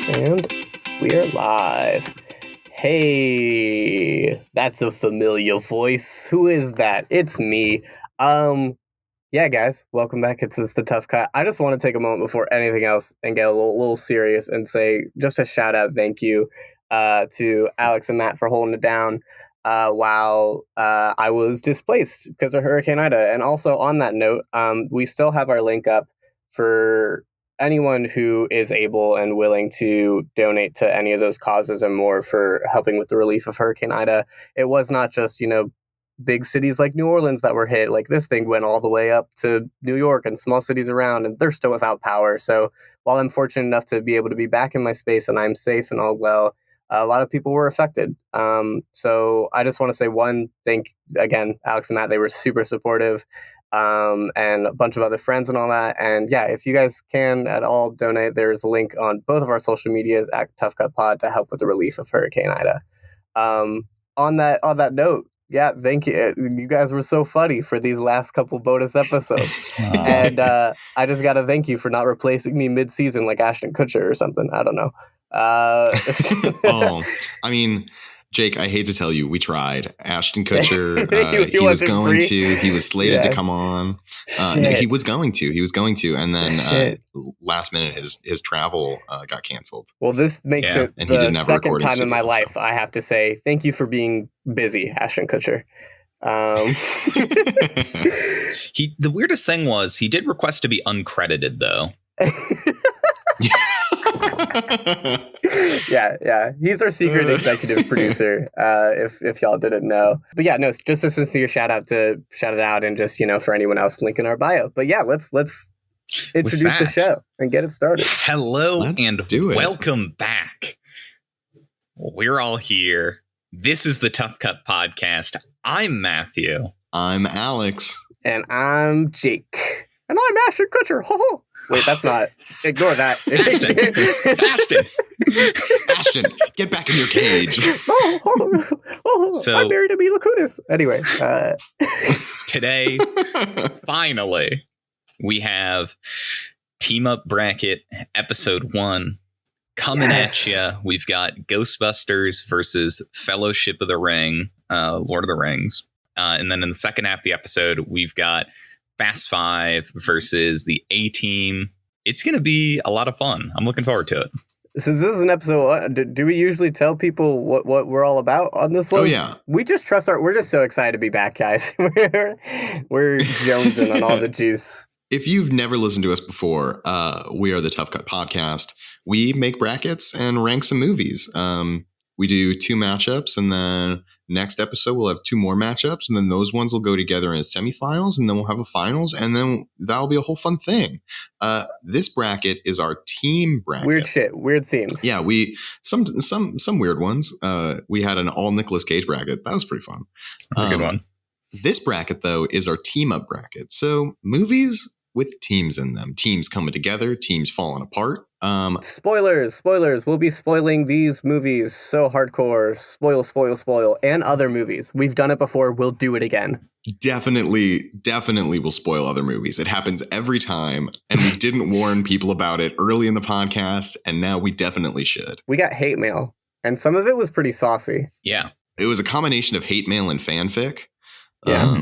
And we're live. Hey, that's a familiar voice. Who is that? It's me. Yeah, guys, welcome back. It's the Tough Cut. I just want to take a moment before anything else and get a little serious and say just a shout out, thank you, to Alex and Matt for holding it down while I was displaced because of Hurricane Ida. And also on that note, we still have our link up for anyone who is able and willing to donate to any of those causes and more for helping with the relief of Hurricane Ida. It was not just, big cities like New Orleans that were hit. Like, this thing went all the way up to New York and small cities around, and they're still without power. So while I'm fortunate enough to be able to be back in my space and I'm safe and all well, a lot of people were affected. So I just want to say thank again, Alex and Matt. They were super supportive. And a bunch of other friends and all that. And yeah, if you guys can at all donate, there's a link on both of our social medias at Tough Cut Pod to help with the relief of Hurricane Ida. On that note, yeah, thank you. You guys were so funny for these last couple bonus episodes. And I just got to thank you for not replacing me mid-season like Ashton Kutcher or something. I don't know. Jake, I hate to tell you, we tried. Ashton Kutcher, he was going to. He was slated to come on. No, he was going to. And then last minute, his travel got canceled. Well, this makes it the second time in my life I have to say thank you for being busy, Ashton Kutcher. The weirdest thing was he did request to be uncredited, though. Yeah. He's our secret executive producer, if y'all didn't know. But yeah, no, just a sincere shout it out and just, for anyone else, link in our bio. But yeah, let's introduce the show and get it started. Hello and welcome back. We're all here. This is the Tough Cut Podcast. I'm Matthew. I'm Alex. And I'm Jake. And I'm Ashton Kutcher. Ho ho. Wait, that's not. Ignore that. Ashton, get back in your cage. So, I'm married to Mila Kunis. Anyway. Today, finally, we have Team Up Bracket Episode 1 coming at you. We've got Ghostbusters versus Fellowship of the Ring, Lord of the Rings. And then in the second half of the episode, we've got Fast Five versus the A-Team. It's going to be a lot of fun. I'm looking forward to it. Since this is an episode, do we usually tell people what we're all about on this one? Oh, yeah. We just we're just so excited to be back, guys. we're jonesing on all the juice. If you've never listened to us before, we are the Tough Cut Podcast. We make brackets and rank some movies. We do 2 matchups, and then next episode we'll have 2 more matchups, and then those ones will go together in semifinals, and then we'll have a finals, and then that'll be a whole fun thing. This bracket is our team bracket. Weird shit, weird themes. Yeah, we some weird ones. We had an all Nicolas Cage bracket. That was pretty fun. That's a good one. This bracket, though, is our team up bracket. So movies with teams in them. Teams coming together, teams falling apart. Spoilers. We'll be spoiling these movies so hardcore. Spoil, and other movies. We've done it before. We'll do it again. Definitely will spoil other movies. It happens every time, and we didn't warn people about it early in the podcast, and now we definitely should. We got hate mail, and some of it was pretty saucy. Yeah. It was a combination of hate mail and fanfic. Yeah.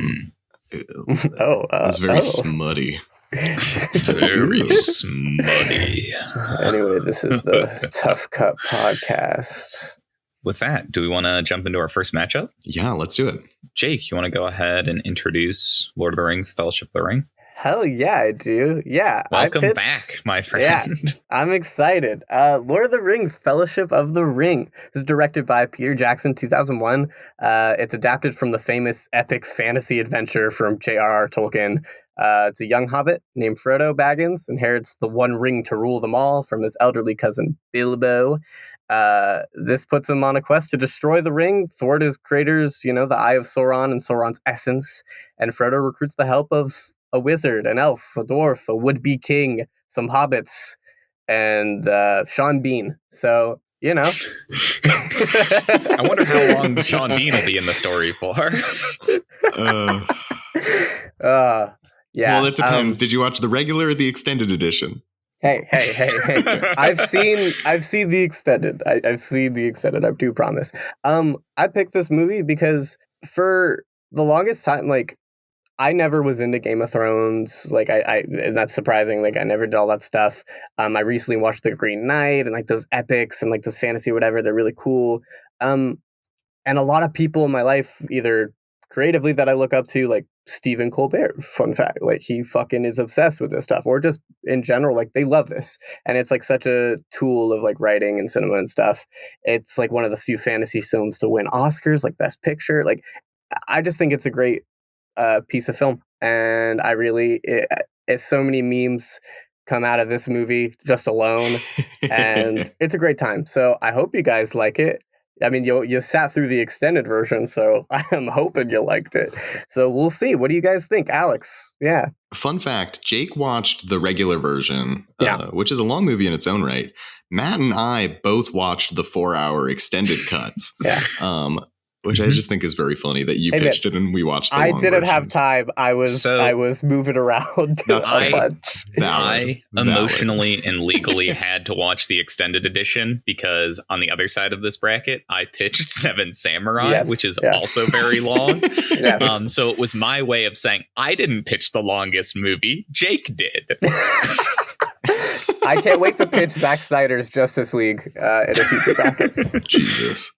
It was very smutty. Very smutty. Anyway, this is the Tough Cut Podcast. With that, do we want to jump into our first matchup? Yeah, let's do it. Jake, you want to go ahead and introduce Lord of the Rings, The Fellowship of the Ring? Hell yeah, I do. Yeah. Welcome back, my friend. Yeah, I'm excited. Lord of the Rings, Fellowship of the Ring. This is directed by Peter Jackson, 2001. It's adapted from the famous epic fantasy adventure from J.R.R. Tolkien. It's a young hobbit named Frodo Baggins, inherits the one ring to rule them all from his elderly cousin Bilbo. This puts him on a quest to destroy the ring, thwart his creators, the Eye of Sauron and Sauron's essence. And Frodo recruits the help of a wizard, an elf, a dwarf, a would-be king, some hobbits, and Sean Bean. So, I wonder how long Sean Bean will be in the story for. Yeah. Well, it depends. Did you watch the regular or the extended edition? Hey. I've seen the extended. I've seen the extended. I do promise. I picked this movie because for the longest time, like I never was into Game of Thrones. Like and that's surprising. Like I never did all that stuff. I recently watched The Green Knight and like those epics and like this fantasy, whatever. They're really cool. Um, and a lot of people in my life, either creatively that I look up to, like Stephen Colbert, fun fact, like he fucking is obsessed with this stuff, or just in general, like they love this. And it's like such a tool of like writing and cinema and stuff. It's like one of the few fantasy films to win Oscars, like Best Picture. Like I just think it's a great piece of film. And it's so many memes come out of this movie just alone. And it's a great time. So I hope you guys like it. I mean, you sat through the extended version, so I'm hoping you liked it. So we'll see. What do you guys think, Alex? Yeah. Fun fact: Jake watched the regular version, Yeah. which is a long movie in its own right. Matt and I both watched the 4-hour extended cuts. Yeah. Which I just think is very funny that you pitched it and we watched the I long didn't have versions. time. I was moving around That's a fair. bunch. I emotionally and legally had to watch the extended edition because on the other side of this bracket, I pitched Seven Samurai, Yes, which is yes. also very long. Yes. So it was my way of saying I didn't pitch the longest movie. Jake did. I can't wait to pitch Zack Snyder's Justice League in a future bracket. Jesus.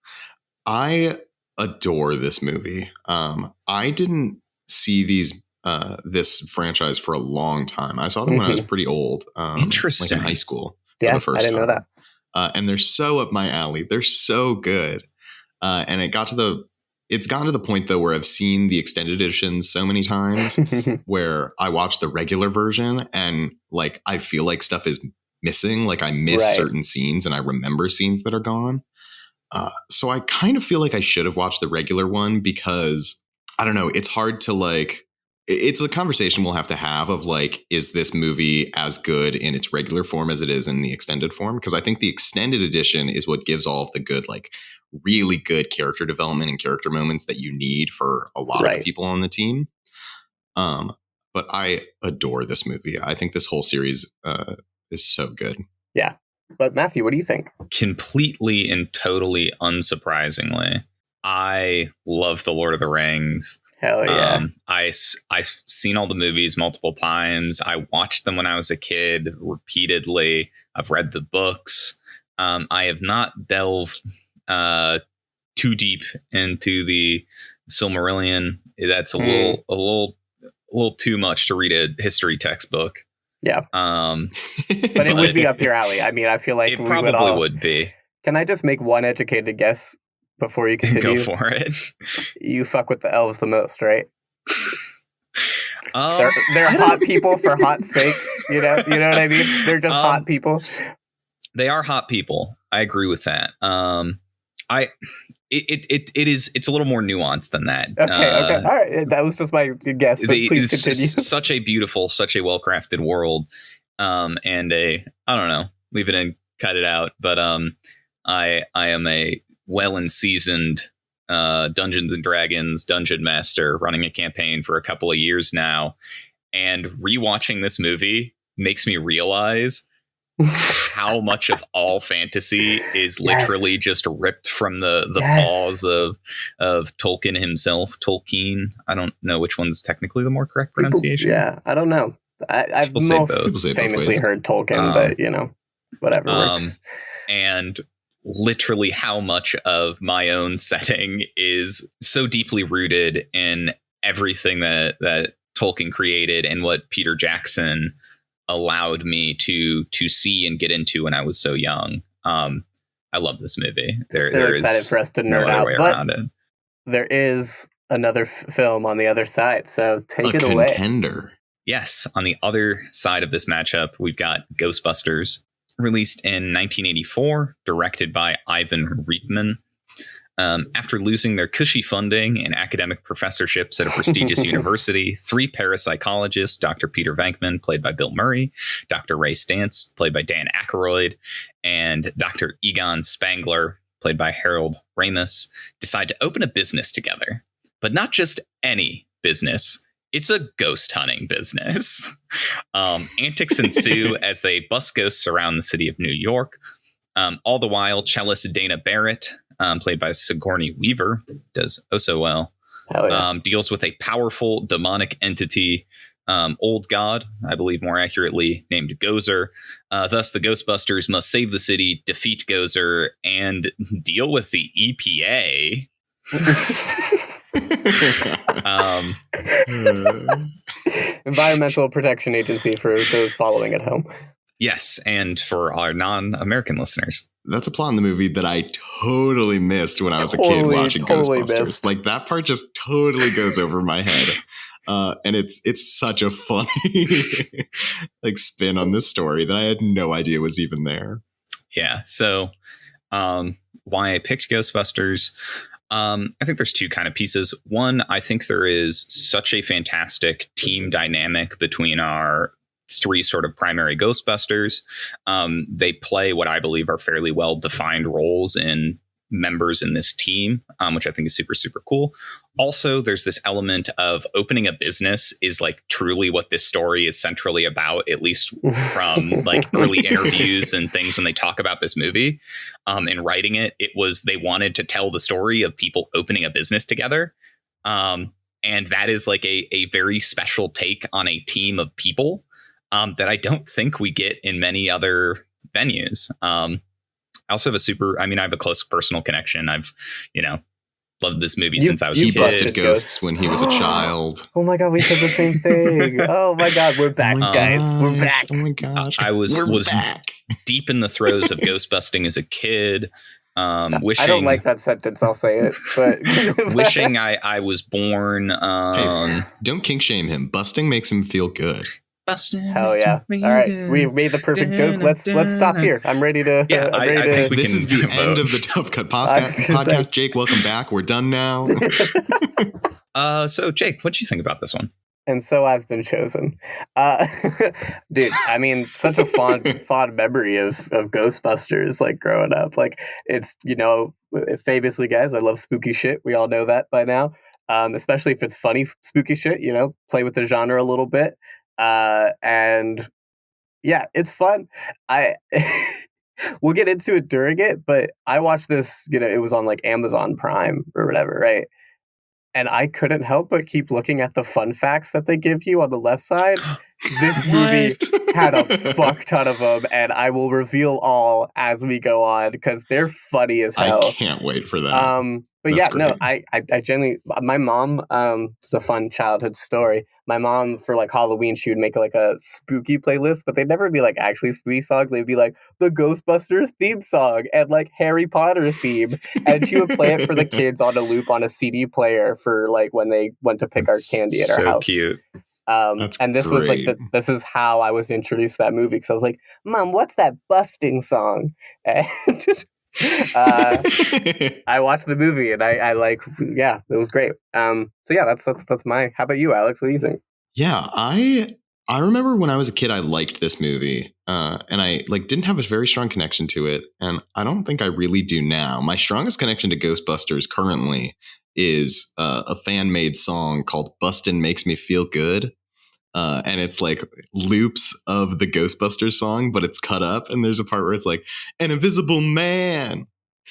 I adore this movie. I didn't see this franchise for a long time. I saw them when I was pretty old. Interesting. Like in high school. Yeah, for the first I didn't know time. that. And they're so up my alley. They're so good. And it's gotten to the point though where I've seen the extended editions so many times where I watch the regular version and like I feel like stuff is missing. Like I miss certain scenes and I remember scenes that are gone. So I kind of feel like I should have watched the regular one because I don't know. It's hard to like. It's a conversation we'll have to have of like, is this movie as good in its regular form as it is in the extended form? Because I think the extended edition is what gives all of the good, like really good character development and character moments that you need for a lot of the people on the team. But I adore this movie. I think this whole series is so good. Yeah. But Matthew, what do you think? Completely and totally unsurprisingly, I love The Lord of the Rings. Hell yeah. I've seen all the movies multiple times. I watched them when I was a kid repeatedly. I've read the books. I have not delved too deep into the Silmarillion. That's a little too much to read a history textbook. Yeah. But it would be up your alley. I mean, I feel like it probably would be. Can I just make one educated guess before you continue? Go for it. You fuck with the elves the most, right? They're hot people for hot sake. You know what I mean? They're just hot people. They are hot people. I agree with that. It's a little more nuanced than that. Okay. All right. That was just my guess, but please continue. Such a beautiful, such a well-crafted world. And I don't know, leave it in, cut it out. But I am a well and seasoned Dungeons and Dragons dungeon master running a campaign for a couple of years now. And rewatching this movie makes me realize how much of all fantasy is literally just ripped from the paws of Tolkien himself. Tolkien. I don't know which one's technically the more correct pronunciation. I don't know. I've most famously heard Tolkien, but whatever works. And literally how much of my own setting is so deeply rooted in everything that Tolkien created and what Peter Jackson allowed me to see and get into when I was so young. I love this movie. They're excited for us to nerd out, but there is another film on the other side, so take it away. Contender. Yes, on the other side of this matchup, we've got Ghostbusters, released in 1984, directed by Ivan Reitman. After losing their cushy funding and academic professorships at a prestigious university, three parapsychologists, Dr. Peter Venkman, played by Bill Murray, Dr. Ray Stantz, played by Dan Aykroyd, and Dr. Egon Spangler, played by Harold Ramis, decide to open a business together. But not just any business, It's a ghost hunting business. Antics ensue as they bust ghosts around the city of New York. All the while, cellist Dana Barrett, played by Sigourney Weaver, does oh so well. Hell yeah. Deals with a powerful demonic entity, Old God, I believe more accurately named Gozer. Thus, the Ghostbusters must save the city, defeat Gozer, and deal with the EPA. Environmental Protection Agency for those following at home. Yes, and for our non-American listeners. That's a plot in the movie that I totally missed when I was a kid watching Ghostbusters. Missed. Like that part just totally goes over my head. And it's such a funny like spin on this story that I had no idea was even there. Yeah. So why I picked Ghostbusters. I think there's two kind of pieces. One, I think there is such a fantastic team dynamic between our three sort of primary Ghostbusters. They play what I believe are fairly well defined roles in members in this team, which I think is super, super cool. Also, there's this element of opening a business is like truly what this story is centrally about, at least from like early interviews and things when they talk about this movie. In writing it, it was they wanted to tell the story of people opening a business together. And that is like a very special take on a team of people that I don't think we get in many other venues. I also have I have a close personal connection. I've, loved this movie since I was a kid. He busted ghosts when he was a child. Oh my God, we said the same thing. Oh my God, we're back, guys. We're back. Oh my gosh. I was back. deep in the throes of ghost busting as a kid. Wishing, I don't like that sentence, I'll say it. But wishing I was born. Hey, don't kink shame him. Busting makes him feel good. Hell yeah. All right. We made the perfect joke. Let's stop here. I'm ready to. Yeah, I think this is the end of the Tough Cut podcast. Jake, welcome back. We're done now. So, Jake, what do you think about this one? And so I've been chosen. Dude, I mean, such a fond memory of Ghostbusters, like growing up. Like, it's, famously, guys, I love spooky shit. We all know that by now. Especially if it's funny spooky shit, play with the genre a little bit. And yeah, it's fun. We'll get into it during it, but I watched this, it was on like Amazon Prime or whatever, right? And I couldn't help but keep looking at the fun facts that they give you on the left side. This movie had a fuck ton of them, and I will reveal all as we go on because they're funny as hell. I can't wait for that. But That's yeah, great. no, I genuinely, my mom, it's a fun childhood story. My mom, for like Halloween, she would make like a spooky playlist, but they'd never be like actually spooky songs. They'd be like the Ghostbusters theme song and like Harry Potter theme. And she would play it for the kids on a loop on a CD player for like when they went to pick our candy at our house. So cute. And this was like this is how I was introduced to that movie because I was like, Mom, what's that busting song? And I watched the movie and I like, yeah, it was great. So yeah, that's my. How about you, Alex? What do you think? Yeah, I remember when I was a kid, I liked this movie, and I like didn't have a very strong connection to it, and I don't think I really do now. My strongest connection to Ghostbusters currently is a fan made song called "Bustin' Makes Me Feel Good." And it's like loops of the Ghostbusters song, but it's cut up. And there's a part where it's like, an invisible man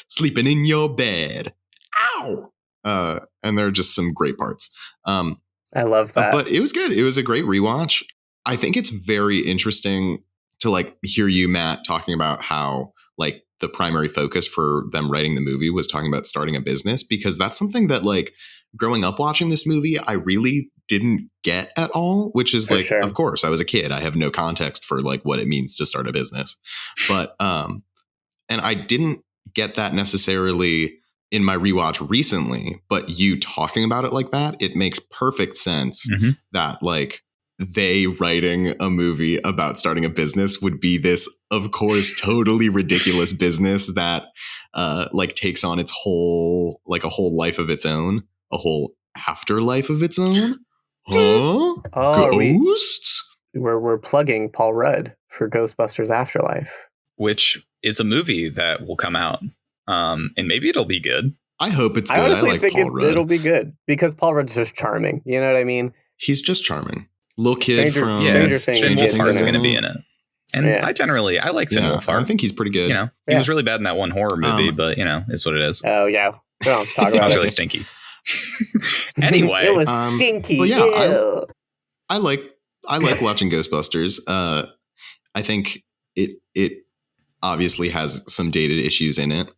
sleeping in your bed. Ow! And there are just some great parts. I love that. But it was good. It was a great rewatch. I think it's very interesting to like hear you, Matt, talking about how like the primary focus for them writing the movie was talking about starting a business, because that's something that like growing up watching this movie, I really didn't get at all, which is like, Of course, I was a kid. I have no context for like what it means to start a business. But and I didn't get that necessarily in my rewatch recently, but you talking about it like that, it makes perfect sense that like they writing a movie about starting a business would be this, of course, totally ridiculous business that like takes on its whole, like a whole life of its own, a whole afterlife of its own. Huh? Ghosts? We're plugging Paul Rudd for Ghostbusters Afterlife, which is a movie that will come out, and maybe it'll be good. I hope it's good. I honestly like think Paul Rudd. It'll be good because Paul Rudd's just charming. You know what I mean? He's just charming. Little kid Stranger- from Stranger Things Finn gets Wolfhard's in going to it. be in it. And Yeah. I like Finn Yeah, Wolfhard. I think he's pretty good. You know, he Yeah. was really bad in that one horror movie, but, you know, is what it is. Oh, yeah. We don't talk It about was it. really stinky. Anyway. It was Um, stinky. well, yeah, Ew. I like watching Ghostbusters. I think it obviously has some dated issues in it.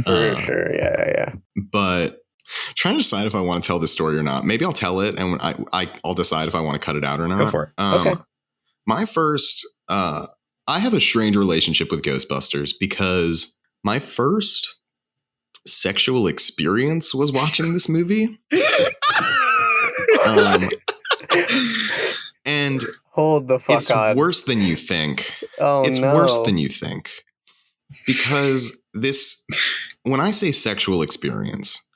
For sure. Yeah. But trying to decide if I want to tell this story or not. Maybe I'll tell it, and I'll decide if I want to cut it out or not. Go for it. Okay. My first, I have a strange relationship with Ghostbusters because my first sexual experience was watching this movie. And Hold the fuck it's on. worse than you think. Oh, It's no. worse than you think. Because when I say sexual experience,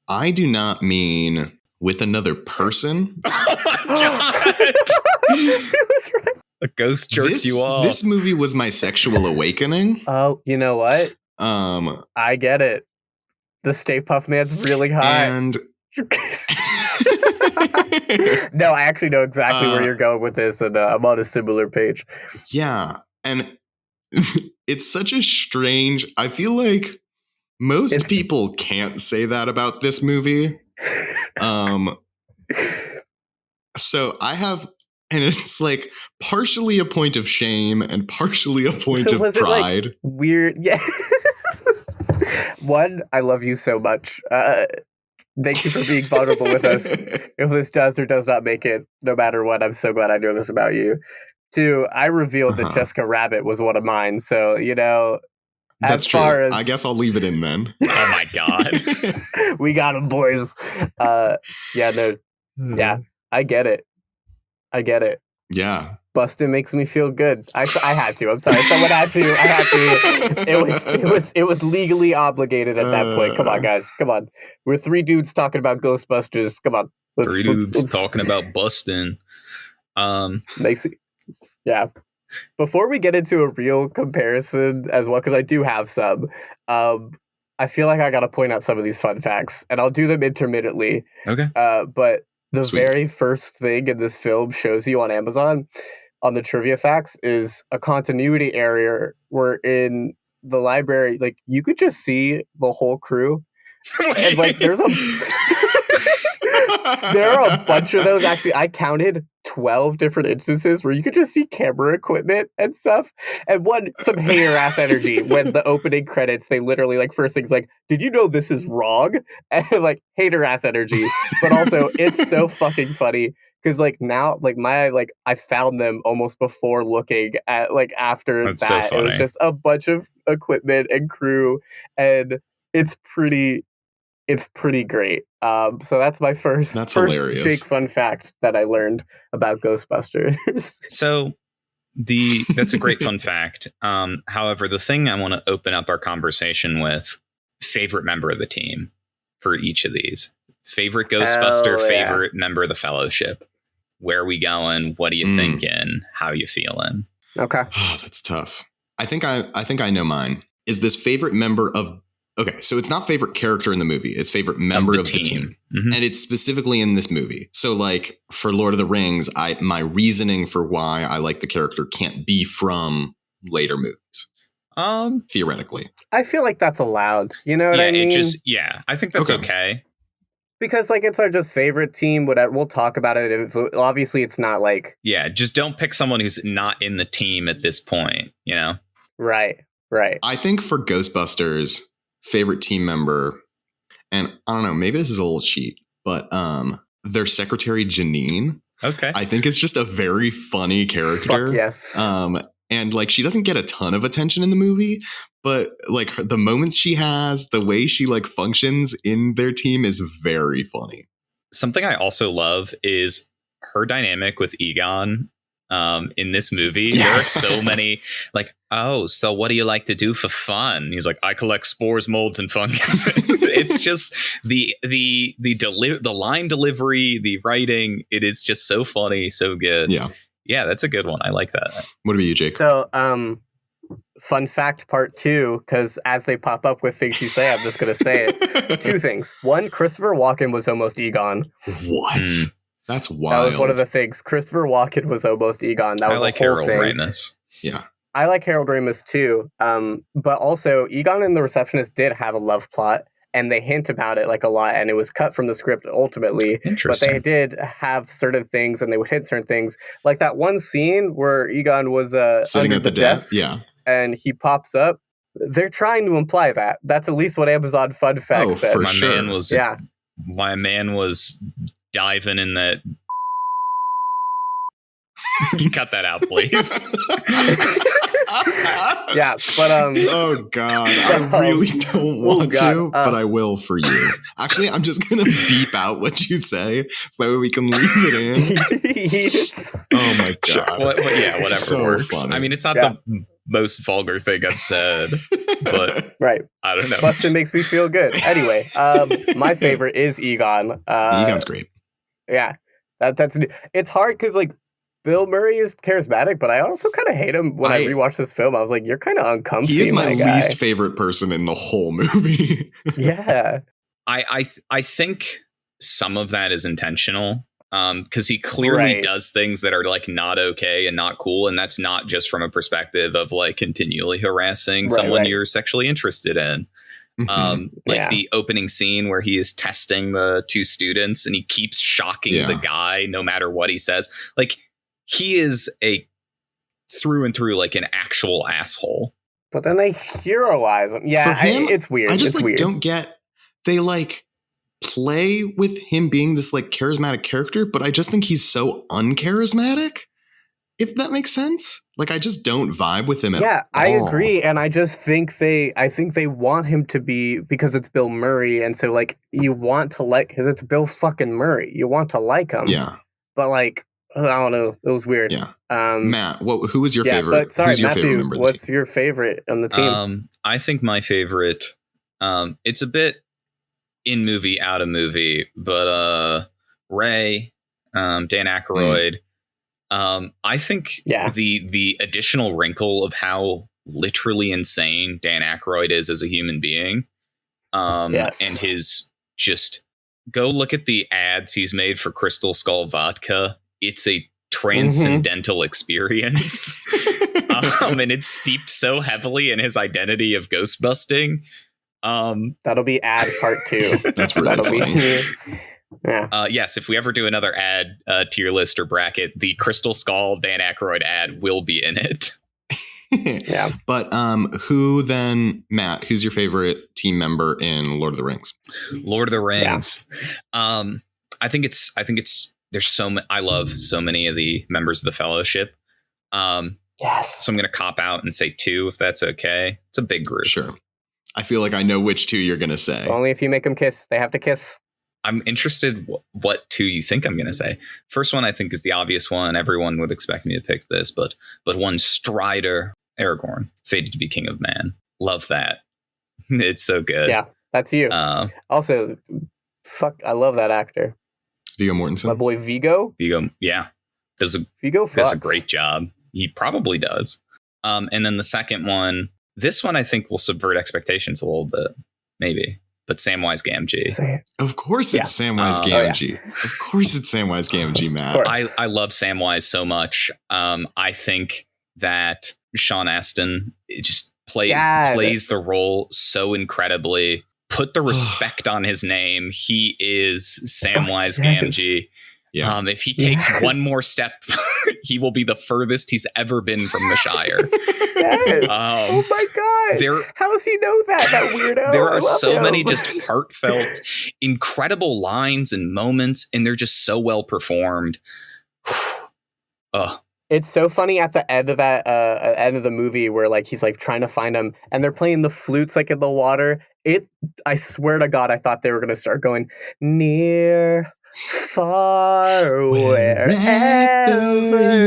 I do not mean with another person. Oh my God. He was right. A ghost jerked you off. This movie was my sexual awakening. Oh, you know what? I get it. The Stay Puft Man's really hot. And No, I actually know exactly where you're going with this, and I'm on a similar page. yeah, and it's such a strange. I feel like most people can't say that about this movie. So I have, and it's like partially a point of shame and partially a point of was it, pride. like, weird? Yeah. One, I love you so much. Thank you for being vulnerable with us. If this does or does not make it, no matter what, I'm so glad I know this about you. Two, I revealed that Jessica Rabbit was one of mine. So, you know, That's as far true. as I guess I'll leave it in then. Oh my God. we got him, boys. Yeah, I get it. Yeah. Bustin' makes me feel good. I had to. I'm sorry. Someone had to. I had to. It was legally obligated at that point. Come on, guys. Come on. We're three dudes talking about Ghostbusters. Come on. Three dudes talking about busting. Makes me. Yeah. Before we get into a real comparison as well, because I do have some, I feel like I got to point out some of these fun facts, and I'll do them intermittently. Okay. But the Sweet. very first thing in this film shows you on Amazon on the trivia facts is a continuity area where in the library, like, you could just see the whole crew. And like there are a bunch of those. Actually, I counted 12 different instances where you could just see camera equipment and stuff. And some hater ass energy when the opening credits, they literally, like, first thing's like, did you know this is wrong? And like hater ass energy. But also it's so fucking funny because like now, like I found them almost before looking at, like, after That's that. so It was funny. just a bunch of equipment and crew, and it's pretty great. So that's my first hilarious. Jake fun fact that I learned about Ghostbusters. So that's a great fun fact. However, the thing I want to open up our conversation with, favorite member of the team for each of these. Favorite Ghostbuster, Hell yeah. favorite member of the Fellowship. Where are we going? What are you thinking? How you feeling? Okay. Oh, that's tough. I think I know mine. Is this favorite member of? Okay, so it's not favorite character in the movie. It's favorite member of the team. Mm-hmm. And it's specifically in this movie. So like for Lord of the Rings, my reasoning for why I like the character can't be from later movies. Theoretically. I feel like that's allowed. You know what I mean? I think that's okay. Because like it's our just favorite team. Whatever, we'll talk about it. Obviously, it's not like just don't pick someone who's not in the team at this point. You know, right. I think for Ghostbusters, favorite team member, and I don't know, maybe this is a little cheat, but their secretary Janine, I think is just a very funny character. Fuck yes. And like she doesn't get a ton of attention in the movie, but like the moments she has, the way she like functions in their team is very funny. Something I also love is her dynamic with Egon. In this movie, There are so many like, oh, so what do you like to do for fun? He's like, I collect spores, molds, and fungus. It's just the line delivery, the writing. It is just so funny, so good. Yeah, that's a good one. I like that. What about you, Jake? So, fun fact part 2, because as they pop up with things you say, I'm just going to say it. 2 things. 1, Christopher Walken was almost Egon. What? That's wild. That was one of the things. Christopher Walken was almost Egon. That was I like a whole Harold thing. Ramis. Yeah. I like Harold Ramis too. But also Egon and the Receptionist did have a love plot, and they hint about it like a lot, and it was cut from the script ultimately. But Interesting. they did have certain things, and they would hit certain things, like that one scene where Egon was Sitting under at the desk. Yeah. and he pops up. They're trying to imply that. That's at least what Amazon Fun Fact said. For my sure. man was Yeah. my man was diving in that. You cut that out, please. Yeah, but oh god, I really don't want to, but I will for you. Actually, I'm just gonna beep out what you say so that way we can leave it in. Oh my god. Sure. Yeah, whatever So works. funny. I mean, it's not the most vulgar thing I've said, but right. I don't know. Bustin makes me feel good. Anyway, my favorite is Egon. Egon's great. Yeah, that's it's hard because like Bill Murray is charismatic, but I also kind of hate him. When I rewatched this film, I was like, "You're kind of uncomfortable." He is my least favorite person in the whole movie. Yeah, I think some of that is intentional, because he clearly does things that are like not okay and not cool, and that's not just from a perspective of like continually harassing someone you're sexually interested in. The opening scene where he is testing the two students and he keeps shocking the guy no matter what he says. Like, he is a through and through like an actual asshole. But then they heroize him. Yeah, him, it's weird. I just it's weird. Don't get. They like play with him being this like charismatic character, but I just think he's so uncharismatic. If that makes sense. Like, I just don't vibe with him at all. Yeah, I agree, and I just think they want him to be, because it's Bill Murray, and so like you want to like, because it's Bill fucking Murray, you want to like him. Yeah, but like, I don't know, it was weird. Yeah. Matt, who was your favorite? But sorry, who's your Matthew, favorite member of the what's team? your favorite on the team? I think my favorite, it's a bit in movie, out of movie, but Ray, Dan Aykroyd. I think the additional wrinkle of how literally insane Dan Aykroyd is as a human being, and his just go look at the ads he's made for Crystal Skull vodka. It's a transcendental experience, and it's steeped so heavily in his identity of ghost busting. That'll be ad part 2. That's really funny. Yeah. Yes, if we ever do another ad tier list or bracket, the Crystal Skull Dan Aykroyd ad will be in it. Yeah. But who then, Matt, who's your favorite team member in Lord of the Rings? Lord of the Rings. Yeah. I think it's there's I love so many of the members of the Fellowship. Yes. So I'm going to cop out and say 2, if that's okay. It's a big group. Sure. I feel like I know which 2 you're going to say. Only if you make them kiss. They have to kiss. I'm interested what 2 you think I'm going to say. First one I think is the obvious one. Everyone would expect me to pick this, but one, Strider, Aragorn, fated to be King of Man. Love that. It's so good. Yeah, that's you. Also, I love that actor. Viggo Mortensen. My boy Viggo. Yeah. Viggo does a great job. He probably does. And then the second one, this one I think will subvert expectations a little bit, maybe. But Samwise Gamgee. Of course it's Samwise Gamgee. Of course it's Samwise Gamgee, Matt. I love Samwise so much. I think that Sean Astin just plays the role so incredibly. Put the respect on his name. He is Samwise Gamgee. Yeah. If he takes one more step, he will be the furthest he's ever been from the Shire. Yes. Oh my god! How does he know that weirdo? There are so many just heartfelt, incredible lines and moments, and they're just so well performed. It's so funny at the end of that end of the movie where like he's like trying to find him, and they're playing the flutes like in the water. I swear to God, I thought they were gonna start going near, far, wherever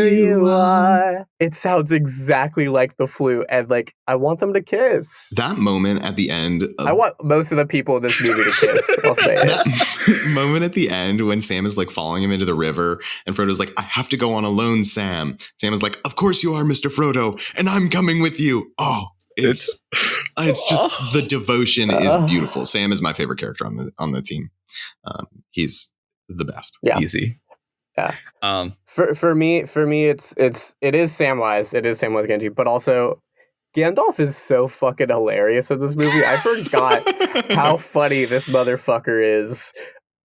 you are. It sounds exactly like the flute, and like I want them to kiss. That moment at the end. I want most of the people in this movie to kiss. I'll say it. That moment at the end when Sam is like following him into the river, and Frodo's like, "I have to go on alone, Sam." Sam is like, "Of course you are, Mr. Frodo, and I'm coming with you." Oh, it's just the devotion is beautiful. Sam is my favorite character on the team. He's the best. Yeah. Easy. Yeah. Um, For me, it is Samwise. It is Samwise Gamgee, but also Gandalf is so fucking hilarious in this movie. I forgot how funny this motherfucker is.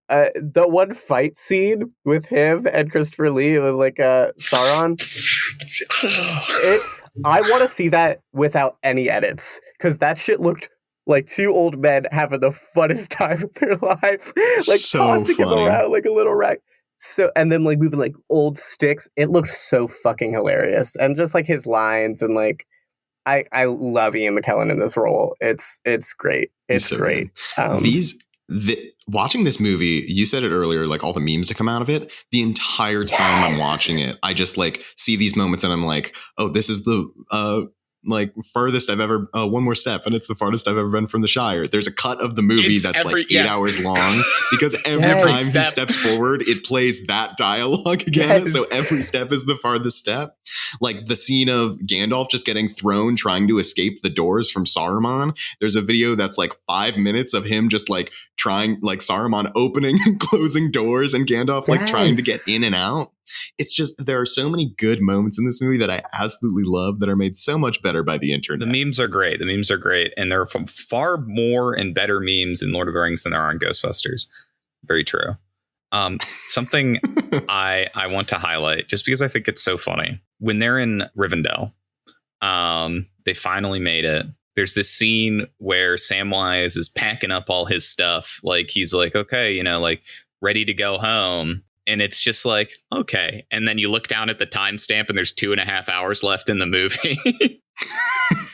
The one fight scene with him and Christopher Lee, with like Sauron. I want to see that without any edits, because that shit looked like two old men having the funnest time of their lives, like So tossing him funny. around like a little rag. So, and then like moving like old sticks. It looks so fucking hilarious, and just like his lines and like. I love Ian McKellen in this role. It's great. It's so great. Watching this movie, you said it earlier, like all the memes to come out of it. The entire time I'm watching it, I just like see these moments and I'm like, oh, this is the like farthest I've ever one more step, and it's the farthest I've ever been from the Shire. There's a cut of the movie that's like 8 hours long, because every time he steps forward, it plays that dialogue again. So every step is the farthest step. Like the scene of Gandalf just getting thrown trying to escape the doors from Saruman. There's a video that's like 5 minutes of him just like trying, like Saruman opening and closing doors and Gandalf like trying to get in and out. It's just, there are so many good moments in this movie that I absolutely love that are made so much better by the internet. The memes are great. And there are far more and better memes in Lord of the Rings than there are in Ghostbusters. Very true. Something I want to highlight, just because I think it's so funny. When they're in Rivendell, they finally made it. There's this scene where Samwise is packing up all his stuff. Like he's like, okay, like ready to go home. And it's just like, okay. And then you look down at the timestamp and there's 2.5 hours left in the movie.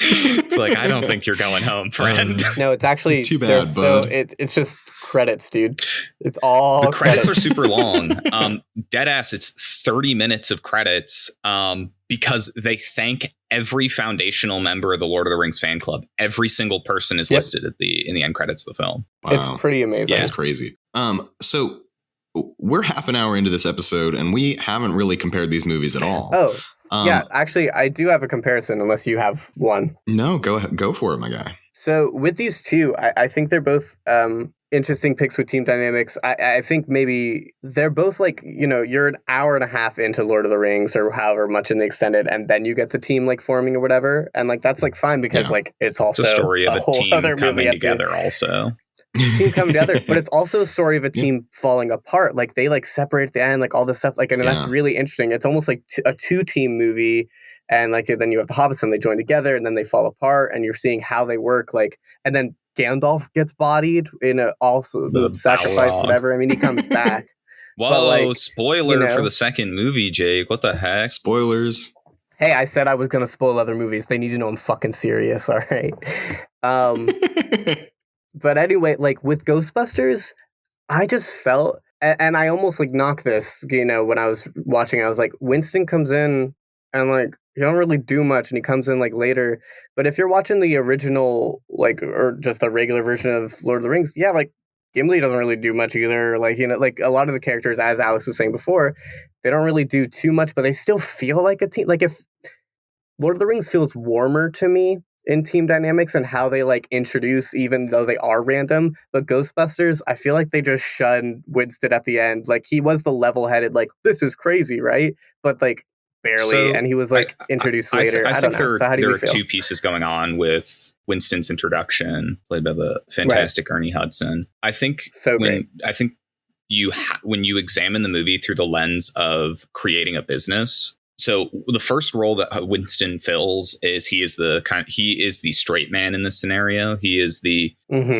It's like, I don't think you're going home, friend. No, it's actually too bad, bud. It's just credits, dude. It's all the credits are super long. Deadass, it's 30 minutes of credits because they thank every foundational member of the Lord of the Rings fan club. Every single person is listed in the end credits of the film. Wow. It's pretty amazing. Yeah, it's crazy. So we're half an hour into this episode and we haven't really compared these movies at all. Oh, yeah. Actually, I do have a comparison, unless you have one. No, go ahead. Go for it, my guy. So with these two, I think they're both interesting picks with team dynamics. I think maybe they're both like, you're an hour and a half into Lord of the Rings or however much in the extended, and then you get the team like forming or whatever. And like, that's like fine because like it's also it's a story of a whole team other coming movie together also. Team coming together, but it's also a story of a team falling apart. Like they like separate at the end, like all this stuff. Like, and that's really interesting. It's almost like a 2-team movie, and like then you have the hobbits and they join together, and then they fall apart, and you're seeing how they work. Like, and then Gandalf gets bodied in also the sacrifice, whatever. I mean, he comes back. Whoa! Like, spoiler for the second movie, Jake. What the heck? Spoilers. Hey, I said I was gonna spoil other movies. They need to know I'm fucking serious. All right. But anyway, like with Ghostbusters, I just felt, and I almost like knocked this, when I was watching, I was like, Winston comes in and like, he don't really do much, and he comes in like later. But if you're watching the original, like, or just the regular version of Lord of the Rings, yeah, like Gimli doesn't really do much either. Like, like a lot of the characters, as Alex was saying before, they don't really do too much, but they still feel like a team. Like if Lord of the Rings feels warmer to me in team dynamics and how they like introduce, even though they are random. But Ghostbusters, I feel like they just shunned Winston at the end. Like he was the level-headed, like, this is crazy, right? But like barely, and he was like introduced later. I don't know. So how do you feel? There are two pieces going on with Winston's introduction, played by the fantastic Ernie Hudson. I think when you examine the movie through the lens of creating a business. So the first role that Winston fills is he is the straight man in this scenario. He is the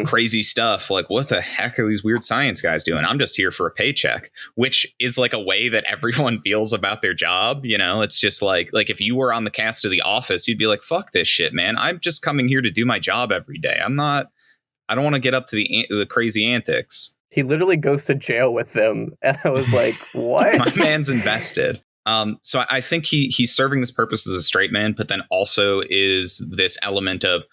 crazy stuff. Like, what the heck are these weird science guys doing? I'm just here for a paycheck, which is like a way that everyone feels about their job. It's just like if you were on the cast of The Office, you'd be like, fuck this shit, man. I'm just coming here to do my job every day. I don't want to get up to the crazy antics. He literally goes to jail with them. And I was like, what? My man's invested. So I think he's serving this purpose as a straight man, but then also is this element of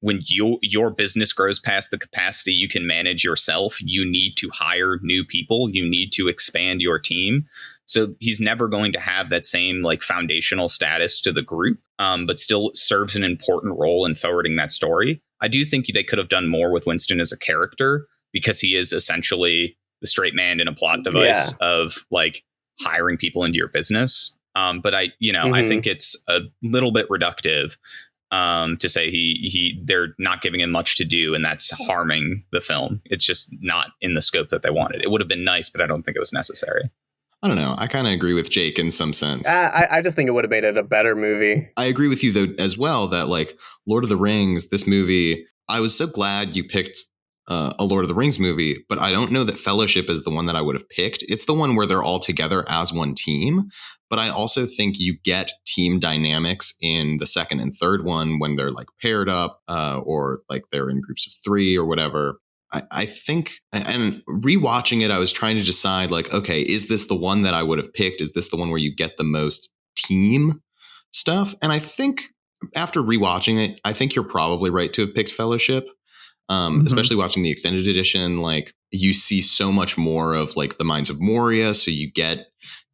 when your business grows past the capacity you can manage yourself, you need to hire new people. You need to expand your team. So he's never going to have that same like foundational status to the group, but still serves an important role in forwarding that story. I do think they could have done more with Winston as a character because he is essentially the straight man in a plot device of like hiring people into your business. But I Mm-hmm. think it's a little bit reductive to say they're not giving him much to do, and that's harming the film. It's just not in the scope that they wanted. It would have been nice, but I don't think it was necessary. I don't know. I kind of agree with Jake in some sense. I just think it would have made it a better movie. I agree with you, though, as well, that like Lord of the Rings, this movie, I was so glad you picked a Lord of the Rings movie, but I don't know that Fellowship is the one that I would have picked. It's the one where they're all together as one team. But I also think you get team dynamics in the second and third one when they're like paired up or like they're in groups of 3 or whatever. I think, and rewatching it, I was trying to decide like, okay, is this the one that I would have picked? Is this the one where you get the most team stuff? And I think after rewatching it, I think you're probably right to have picked Fellowship. Especially watching the extended edition, like you see so much more of like the Mines of Moria. So you get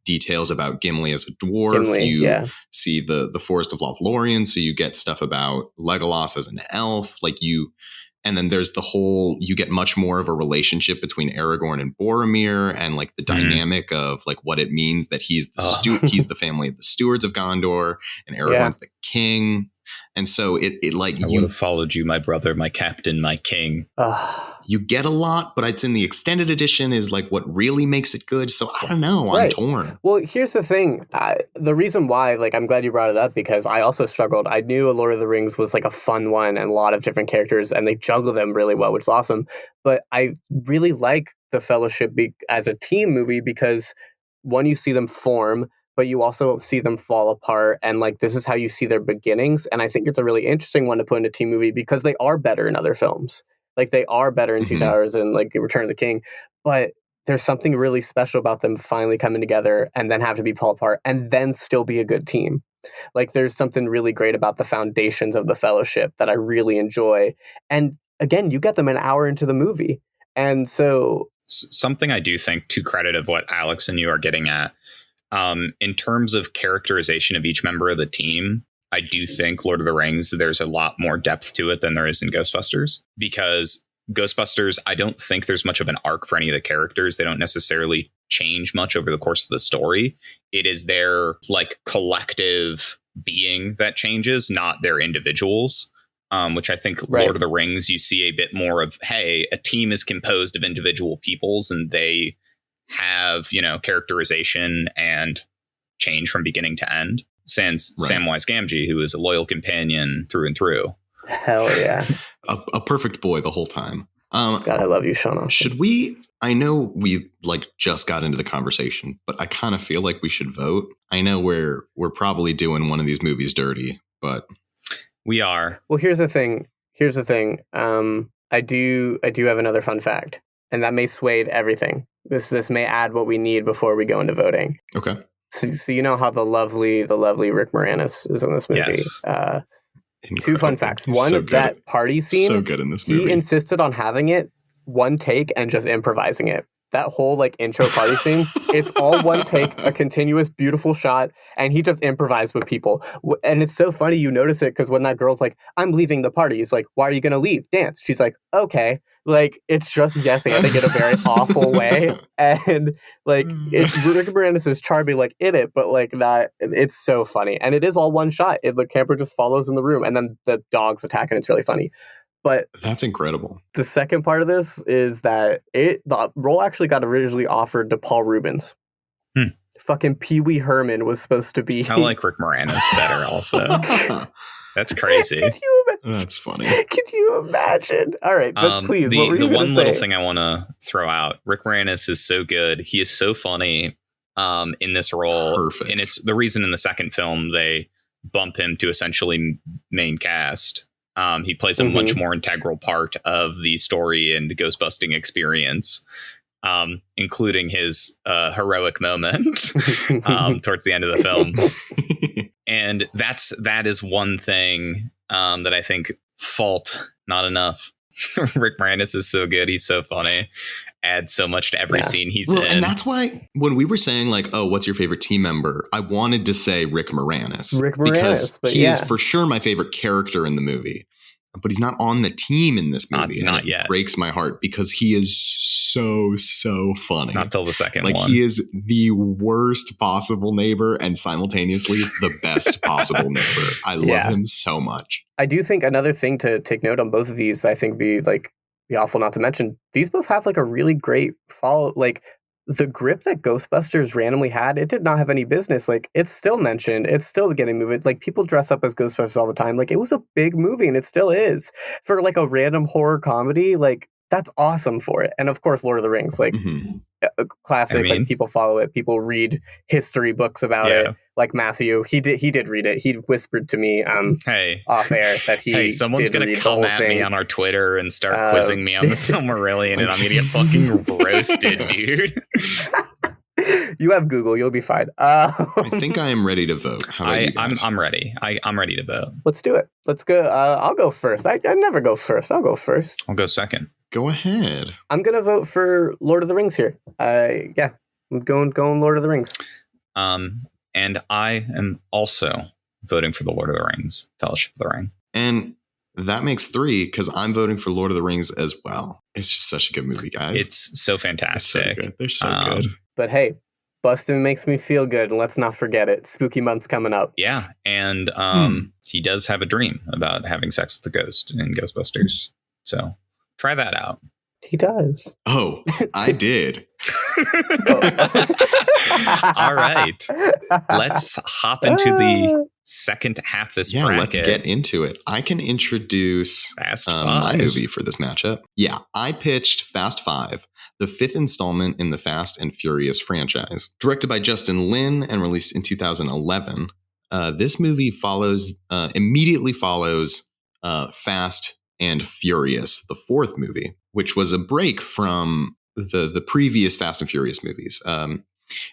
details about Gimli as a dwarf. You see the Forest of Lothlorien. So you get stuff about Legolas as an elf. And then there's the whole, you get much more of a relationship between Aragorn and Boromir and like the dynamic of like what it means that he's the family of the stewards of Gondor and Aragorn's the king. And so it like I would have followed you, my brother, my captain, my king. You get a lot, but it's in the extended edition is like what really makes it good. So I don't know. I'm torn. Well, here's the thing. The reason why, like, I'm glad you brought it up because I also struggled. I knew A Lord of the Rings was like a fun one and a lot of different characters and they juggle them really well, which is awesome. But I really like The Fellowship as a team movie because one, you see them form, but you also see them fall apart. And like, this is how you see their beginnings. And I think it's a really interesting one to put in a team movie because they are better in other films. Like they are better in Two Towers and like Return of the King, but there's something really special about them finally coming together and then have to be pulled apart and then still be a good team. Like there's something really great about the foundations of The Fellowship that I really enjoy. And again, you get them an hour into the movie. And so something I do think, to credit of what Alex and you are getting at, in terms of characterization of each member of the team, I do think Lord of the Rings, there's a lot more depth to it than there is in Ghostbusters, because Ghostbusters, I don't think there's much of an arc for any of the characters. They don't necessarily change much over the course of the story. It is their like collective being that changes, not their individuals. Which I think Lord of the Rings, you see a bit more of, hey, a team is composed of individual peoples and they have, characterization and change from beginning to end. Sans Samwise Gamgee, who is a loyal companion through and through. Hell yeah. a perfect boy the whole time. God, I love you, Sean. Should we, I know we like just got into the conversation, but I kind of feel like we should vote. I know we're probably doing one of these movies dirty, but we are. Well, here's the thing. I do have another fun fact, and that may sway everything. This may add what we need before we go into voting. Okay. So you know how the lovely Rick Moranis is in this movie. Yes. Two fun facts. One, that party scene. So good in this movie. He insisted on having it one take and just improvising it. That whole like intro party scene, it's all one take, a continuous, beautiful shot, and he just improvised with people. And it's so funny you notice it because when that girl's like, "I'm leaving the party," he's like, "Why are you going to leave? Dance." She's like, "Okay." Like, it's just guessing, I think, in a very awful way. And like, Rick Moranis is charming, like in it, but like not. It's so funny, and it is all one shot. The camera just follows in the room, and then the dogs attack, and it's really funny. But that's incredible. The second part of this is that the role actually got originally offered to Paul Rubens. Fucking Pee Wee Herman was supposed to be. I like Rick Moranis better also. That's crazy. That's funny. Could you imagine? All right, but please, what were you the one say? little thing I want to throw out, Rick Moranis is so good. He is so funny in this role. Perfect. And it's the reason in the second film they bump him to essentially main cast. He plays a much more integral part of the story and ghostbusting experience, including his heroic moment towards the end of the film. And that is one thing that I think fault not enough. Rick Moranis is so good. He's so funny. Adds so much to every scene he's in. And that's why when we were saying like, oh, what's your favorite team member? I wanted to say Rick Moranis. Rick Moranis. Because he is for sure my favorite character in the movie. but he's not on the team in this movie. Not yet. It breaks my heart because he is so funny. Not till the second like one. He is the worst possible neighbor and simultaneously the best possible neighbor. I love him so much. I do think another thing to take note on both of these, I think be awful not to mention, these both have like a really great follow. Like the grip that Ghostbusters randomly had, it did not have any business. Like it's still mentioned, it's still getting moved. Like people dress up as Ghostbusters all the time. Like it was a big movie and it still is for like a random horror comedy. Like that's awesome for it. And of course, Lord of the Rings, like a classic. Like people follow it. People read history books about it. Like Matthew, he did read it. He whispered to me off air that he someone's gonna come at me on our Twitter and start quizzing me on the Silmarillion, and I'm gonna get fucking roasted, dude. You have Google, you'll be fine. I think I am ready to vote. How about you guys? I'm ready. I'm ready to vote. Let's do it. Let's go. I'll go first. I never go first. I'll go first. I'll go second. Go ahead. I'm gonna vote for Lord of the Rings here. I'm going Lord of the Rings. And I am also voting for the Lord of the Rings, Fellowship of the Ring. And that makes 3 because I'm voting for Lord of the Rings as well. It's just such a good movie, guys. It's so fantastic. It's so good. They're so good. But hey, Bustin' makes me feel good, and let's not forget it. Spooky month's coming up. Yeah, and he does have a dream about having sex with a ghost in Ghostbusters. So try that out. He does. Oh, I did. All right. Let's hop into the second half of this bracket. Let's get into it. I can introduce my movie for this matchup. Yeah, I pitched Fast 5, the 5th installment in the Fast and Furious franchise. Directed by Justin Lin and released in 2011, this movie immediately follows Fast and Furious, the 4th movie, which was a break from the previous Fast and Furious movies.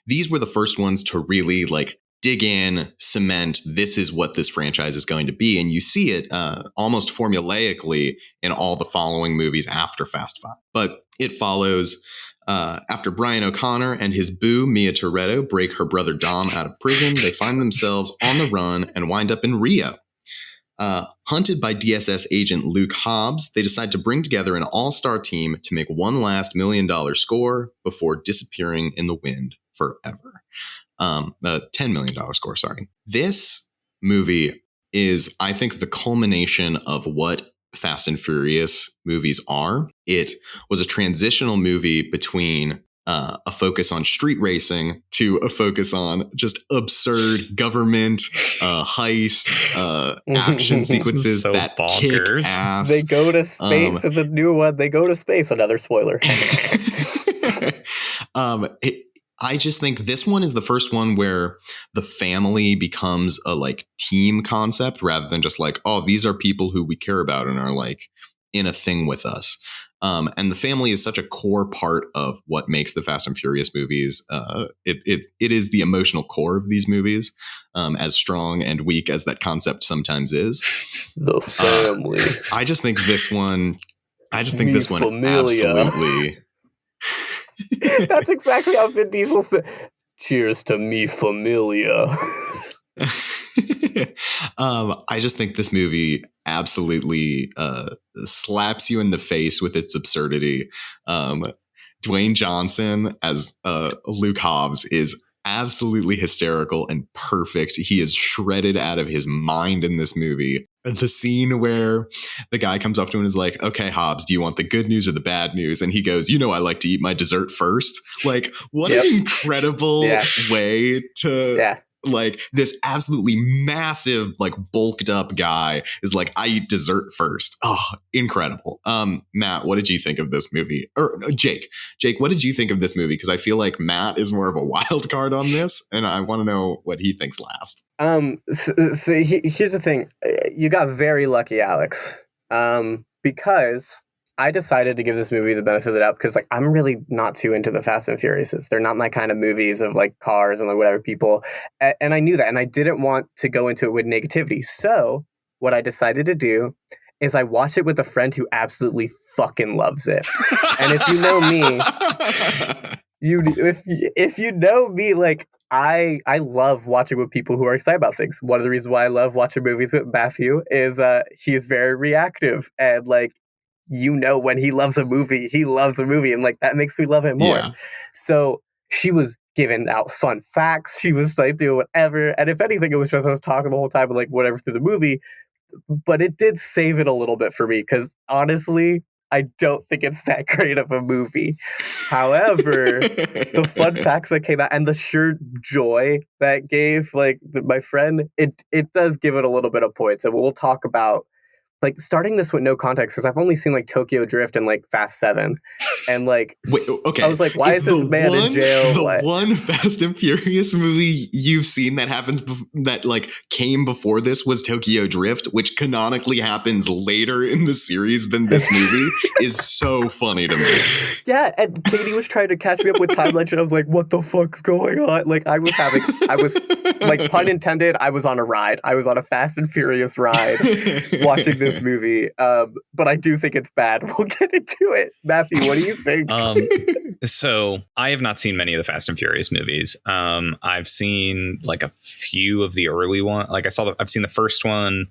These were the first ones to really like dig in, cement, this is what this franchise is going to be. And you see it almost formulaically in all the following movies after Fast 5. But it follows after Brian O'Connor and his boo, Mia Toretto, break her brother Dom out of prison. They find themselves on the run and wind up in Rio. Hunted by DSS agent Luke Hobbs, they decide to bring together an all-star team to make one last $1 million score before disappearing in the wind forever. $10 million score, sorry. This movie is, I think, the culmination of what Fast and Furious movies are. It was a transitional movie between a focus on street racing to a focus on just absurd government heist action sequences that bonkers. Kick ass. They go to space in the new one. They go to space. Another spoiler. I just think this one is the first one where the family becomes a like team concept rather than just like, oh, these are people who we care about and are like in a thing with us. And the family is such a core part of what makes the Fast and Furious movies. It is the emotional core of these movies, as strong and weak as that concept sometimes is. The family. I just think this one. Familia. Absolutely. That's exactly how Vin Diesel said. Cheers to me, familia. I just think this movie absolutely slaps you in the face with its absurdity. Dwayne Johnson as Luke Hobbs is absolutely hysterical and perfect. He is shredded out of his mind in this movie. The scene where the guy comes up to him and is like, okay, Hobbs, do you want the good news or the bad news? And he goes, I like to eat my dessert first. Like, what an incredible way to... Like this absolutely massive, like bulked up guy is like, I eat dessert first. Oh, incredible. Matt, what did you think of this movie? Or Jake, what did you think of this movie? Because I feel like Matt is more of a wild card on this, and I want to know what he thinks last. So here's the thing. You got very lucky, Alex, because I decided to give this movie the benefit of the doubt because, like, I'm really not too into the Fast and Furiouses. They're not my kind of movies of, like, cars and, like, whatever people. And I knew that, and I didn't want to go into it with negativity. So what I decided to do is I watched it with a friend who absolutely fucking loves it. And if you know me, if you know me, like I love watching with people who are excited about things. One of the reasons why I love watching movies with Matthew is he is very reactive, and like when he loves a movie, and like that makes me love it more. Yeah. So she was giving out fun facts. She was like doing whatever, and if anything, it was just us talking the whole time, like whatever through the movie. But it did save it a little bit for me because honestly, I don't think it's that great of a movie. However, the fun facts that came out and the sheer joy that gave like my friend, it does give it a little bit of points. And we'll talk about like starting this with no context because I've only seen like Tokyo Drift and like Fast 7. And like, wait, okay. I was like, why is this man in jail? The one Fast and Furious movie you've seen that happens that like came before this was Tokyo Drift, which canonically happens later in the series than this movie, is so funny to me. Yeah, and Katie was trying to catch me up with time legend. I was like, what the fuck's going on? Like I was like, pun intended, I was on a ride. I was on a Fast and Furious ride watching this movie. But I do think it's bad. We'll get into it. Matthew, what do you think? So I have not seen many of the Fast and Furious movies. I've seen like a few of the early one. Like I've seen the first one.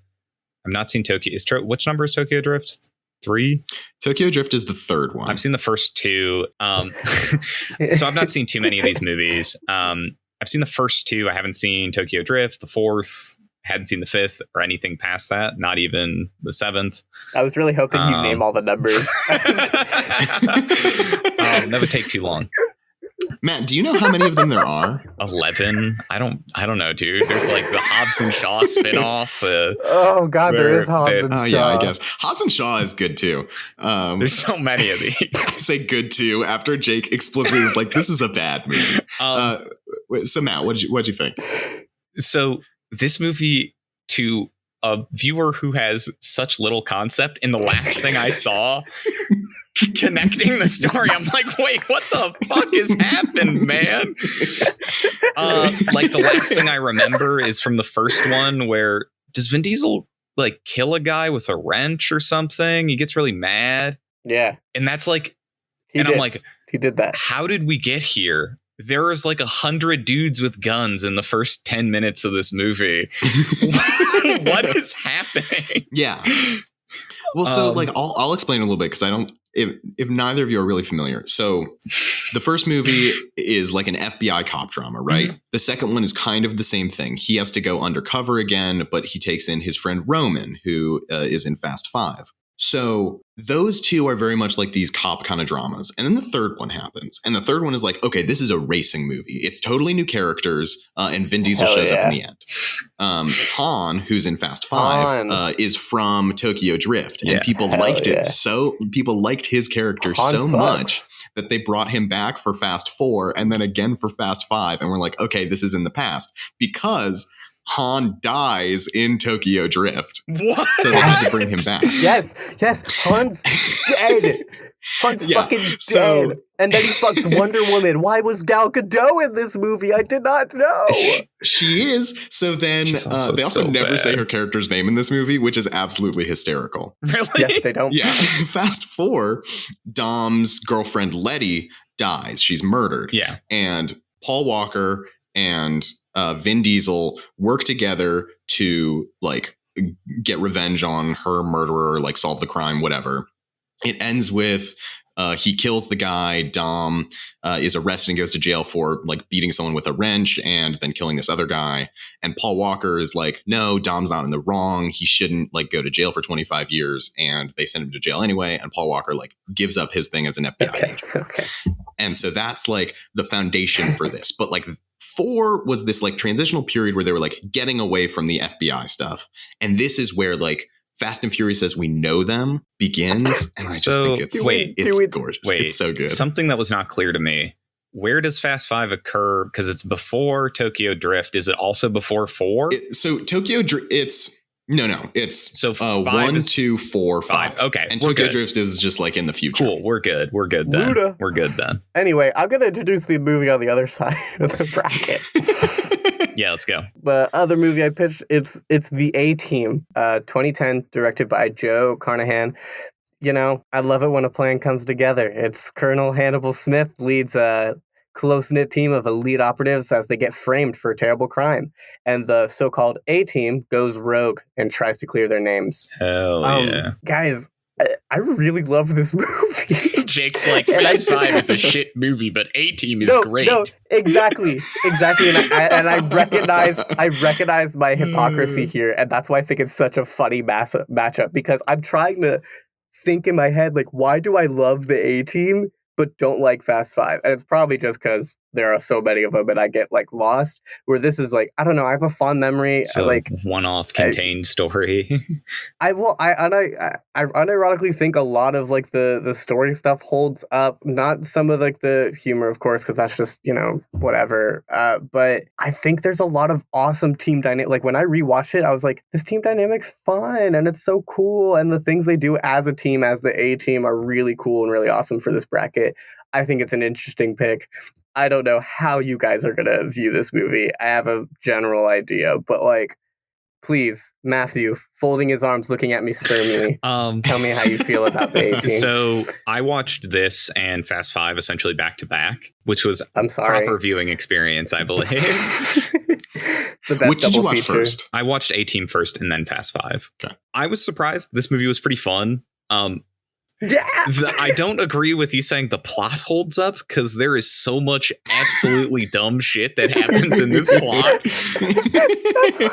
I've not seen Tokyo. Which number is Tokyo Drift? 3? Tokyo Drift is the third one. I've seen the first 2. So I've not seen too many of these movies. I've seen the first 2. I haven't seen Tokyo Drift, the 4th. Hadn't seen the 5th or anything past that. Not even the 7th. I was really hoping you name all the numbers. That would take too long. Matt, do you know how many of them there are? 11. I don't know, dude. There's like the Hobbs and Shaw spinoff. Oh God, there is Hobbs and Shaw. Yeah, I guess Hobbs and Shaw is good too. There's so many of these. Say good too after Jake explicitly is like, this is a bad movie. So Matt, what'd you think? So this movie, to a viewer who has such little concept, in the last thing I saw, connecting the story, I'm like, wait, what the fuck has happened, man? Like the last thing I remember is from the first one where does Vin Diesel like kill a guy with a wrench or something? He gets really mad. Yeah. And that's like, I'm like, he did that. How did we get here? There was like 100 dudes with guns in the first 10 minutes of this movie. What is happening? Yeah. Well, so like I'll explain a little bit because I don't. If neither of you are really familiar, so the first movie is like an FBI cop drama, right? Mm-hmm. The second one is kind of the same thing. He has to go undercover again, but he takes in his friend Roman, who is in Fast 5. So those two are very much like these cop kind of dramas. And then the third one happens. And the third one is like, okay, this is a racing movie. It's totally new characters. And Vin Diesel shows up in the end. Han, who's in Fast 5, is from Tokyo Drift. And people liked it. So people liked his character so much that they brought him back for Fast 4 and then again for Fast 5. And we're like, okay, this is in the past because Han dies in Tokyo Drift. What? So they had to bring him back. Yes, Han's dead. Han's fucking dead. And then he fucks Wonder Woman. Why was Gal Gadot in this movie? I did not know. She is. So then they also never say her character's name in this movie, which is absolutely hysterical. Really? Yes, they don't. Yeah. Fast 4, Dom's girlfriend Letty dies. She's murdered. Yeah. And Paul Walker and Vin Diesel work together to like get revenge on her murderer, like solve the crime, whatever. It ends with he kills the guy. Dom is arrested and goes to jail for like beating someone with a wrench and then killing this other guy. And Paul Walker is like, no, Dom's not in the wrong. He shouldn't like go to jail for 25 years. And they send him to jail anyway. And Paul Walker like gives up his thing as an FBI agent. Okay. And so that's like the foundation for this. But like 4 was this like transitional period where they were like getting away from the FBI stuff. And this is where like Fast and Furious as we know them begins. And I just think it's gorgeous. It's so good. Something that was not clear to me. Where does Fast 5 occur? Because it's before Tokyo Drift. Is it also before 4? So Tokyo Drift, it's so 1, 2, 4, 5. Okay. And Tokyo Drift is just like in the future. Cool. We're good then. Luda. We're good then. Anyway, I'm going to introduce the movie on the other side of the bracket. Yeah, let's go. The other movie I pitched, it's The A-Team, 2010, directed by Joe Carnahan. You know, I love it when a plan comes together. It's Colonel Hannibal Smith leads close-knit team of elite operatives as they get framed for a terrible crime. And the so-called A-team goes rogue and tries to clear their names. Hell yeah. Guys, I really love this movie. Jake's like, Fast Five is a shit movie, but A-Team is great. No, exactly. And I recognize my hypocrisy here, and that's why I think it's such a funny matchup, because I'm trying to think in my head, like, why do I love the A-Team but don't like Fast Five? And it's probably just because there are so many of them and I get like lost, where this is like, I don't know, I have a fond memory. It's a one-off contained story. I unironically think a lot of like the story stuff holds up, not some of like the humor, of course, because that's just, whatever. But I think there's a lot of awesome team dynamic. Like when I rewatched it, I was like, this team dynamic's fun and it's so cool. And the things they do as a team, as the A-Team, are really cool and really awesome for this bracket. I think it's an interesting pick. I don't know how you guys are going to view this movie. I have a general idea, but like, please, Matthew, folding his arms, looking at me sternly, tell me how you feel about the A-Team. So I watched this and Fast Five essentially back to back, which was a proper viewing experience, I believe. The best. Which did you watch feature. first? I watched A-Team first and then Fast Five. Okay. I was surprised. This movie was pretty fun. Yeah. I don't agree with you saying the plot holds up, because there is so much absolutely dumb shit that happens in this plot. That's why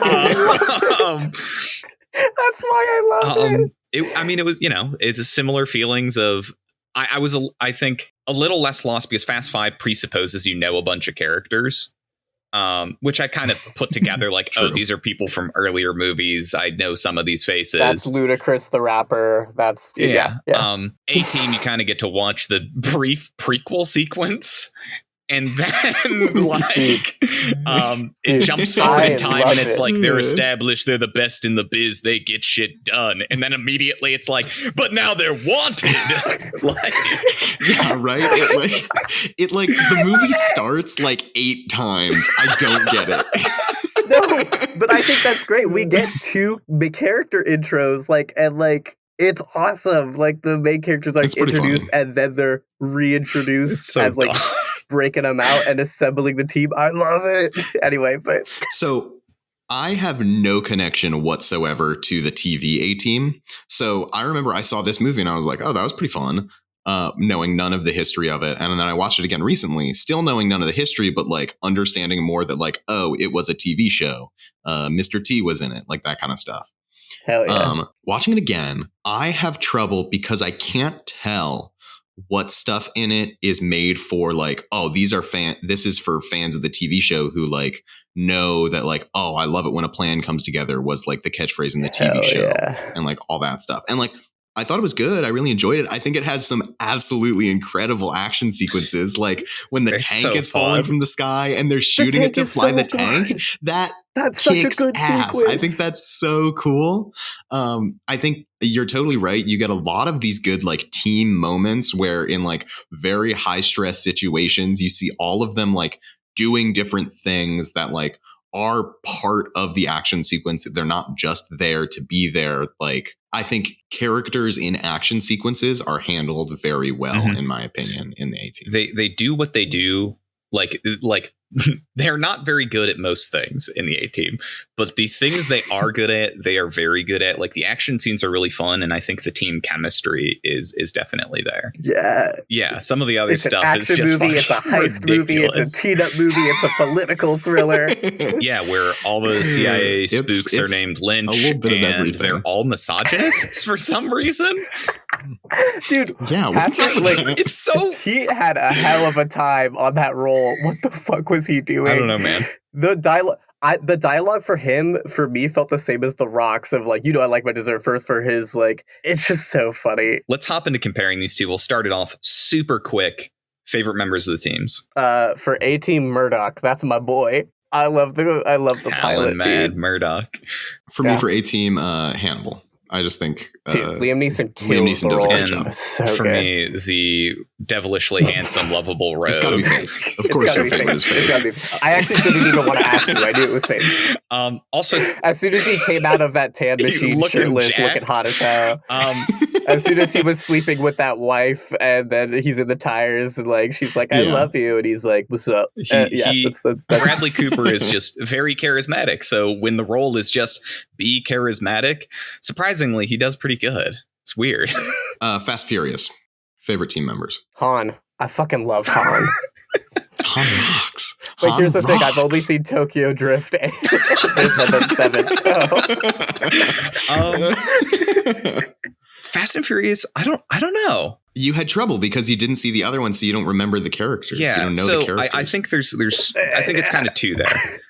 I love it. It was, it's a similar feelings of, I think a little less lost because Fast Five presupposes a bunch of characters. Which I kind of put together like, these are people from earlier movies. I know some of these faces. That's Ludacris the rapper. That's yeah. A-Team, you kind of get to watch the brief prequel sequence, and then it jumps forward in time, and it's like they're established, they're the best in the biz, they get shit done, and then immediately it's like, but now they're wanted. Yeah, right. It the movie starts like 8 times. I don't get it. No, but I think that's great. We get 2 big character intros, it's awesome. Like the main characters are introduced and then they're reintroduced as dumb. Breaking them out and assembling the team. I love it. Anyway, but so I have no connection whatsoever to the TV A-Team. So I remember I saw this movie and I was like, oh, that was pretty fun. Knowing none of the history of it. And then I watched it again recently, still knowing none of the history, but like understanding more that like, oh, it was a TV show. Mr. T was in it, like that kind of stuff. Hell yeah. Watching it again, I have trouble because I can't tell what stuff in it is made for like, oh, this is for fans of the TV show who like know that like, oh, I love it when a plan comes together was like the catchphrase in the TV show and like all that stuff. And like, I thought it was good. I really enjoyed it. I think it has some absolutely incredible action sequences, like when the tank is falling from the sky and they're shooting it to fly the tank. That's kicks such a good ass. Sequence. I think that's so cool. I think you're totally right. You get a lot of these good like team moments where in like very high stress situations, you see all of them like doing different things that like are part of the action sequence. They're not just there to be there. Like, I think characters in action sequences are handled very well, in my opinion, in the A-Team. They do what they do. Like they're not very good at most things in the A-Team, but the things they are good at, they are very good at. Like the action scenes are really fun, and I think the team chemistry is definitely there. Yeah. Some of the other stuff is just movie, it's a heist movie, it's a team-up movie, it's a political thriller. Yeah, where all the CIA spooks are named Lynch, a little bit and they're all misogynists for some reason. Dude, yeah, Patrick, it's so he had a hell of a time on that role. What the fuck was he doing? I don't know, man. The dialogue for him, for me, felt the same as The Rock's of like, I like my dessert first, for his like, it's just so funny. Let's hop into comparing these two. We'll start it off super quick. Favorite members of the teams? For A-Team, Murdoch, that's my boy. I love the pilot. Mad Murdoch. For me, for A-Team, Hannibal. I just think Liam Neeson does a great job. So for good. me, the devilishly handsome, lovable Rogue. It's gotta be Face. Of course, your favorite is Face. I actually didn't even want to ask you. I knew it was Face. Also, as soon as he came out of that tan machine, shirtless, looking hot as hell. As soon as he was sleeping with that wife, and then he's in the tires, and like she's like, "I love you," and he's like, "What's up?" That's Bradley Cooper is just very charismatic. So when the role is just be charismatic, surprisingly, he does pretty good. It's weird. Fast Furious. Favorite team members. Han. I fucking love Han. Han rocks. But Han here's the thing: I've only rocks. seen Tokyo Drift and this 7. So Fast and Furious. I don't know. You had trouble because you didn't see the other one, so you don't remember the characters. Yeah, you don't know so the characters. I think there's I think it's kind of two there.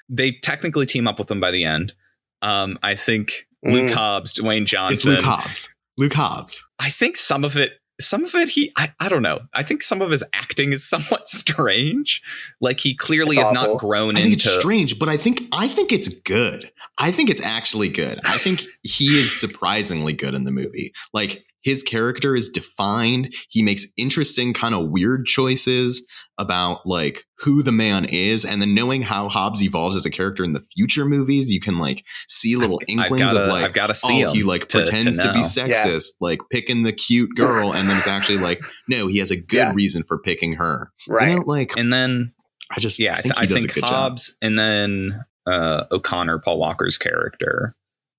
They technically team up with them by the end. I think Luke Hobbs, Dwayne Johnson. It's Luke Hobbs. Luke Hobbs. I think some of it I don't know. I think some of his acting is somewhat strange. Like he clearly has not grown into. I think it's strange, but I think it's good. I think it's actually good. I think he is surprisingly good in the movie. Like his character is defined. He makes interesting kind of weird choices about like who the man is. And then knowing how Hobbs evolves as a character in the future movies, you can like see little inklings of like, I've got to see him he like pretends to be sexist, like picking the cute girl. And then it's actually like, no, he has a good reason for picking her. Right. You know, like, and then I just, I think Hobbs and then O'Connor, Paul Walker's character.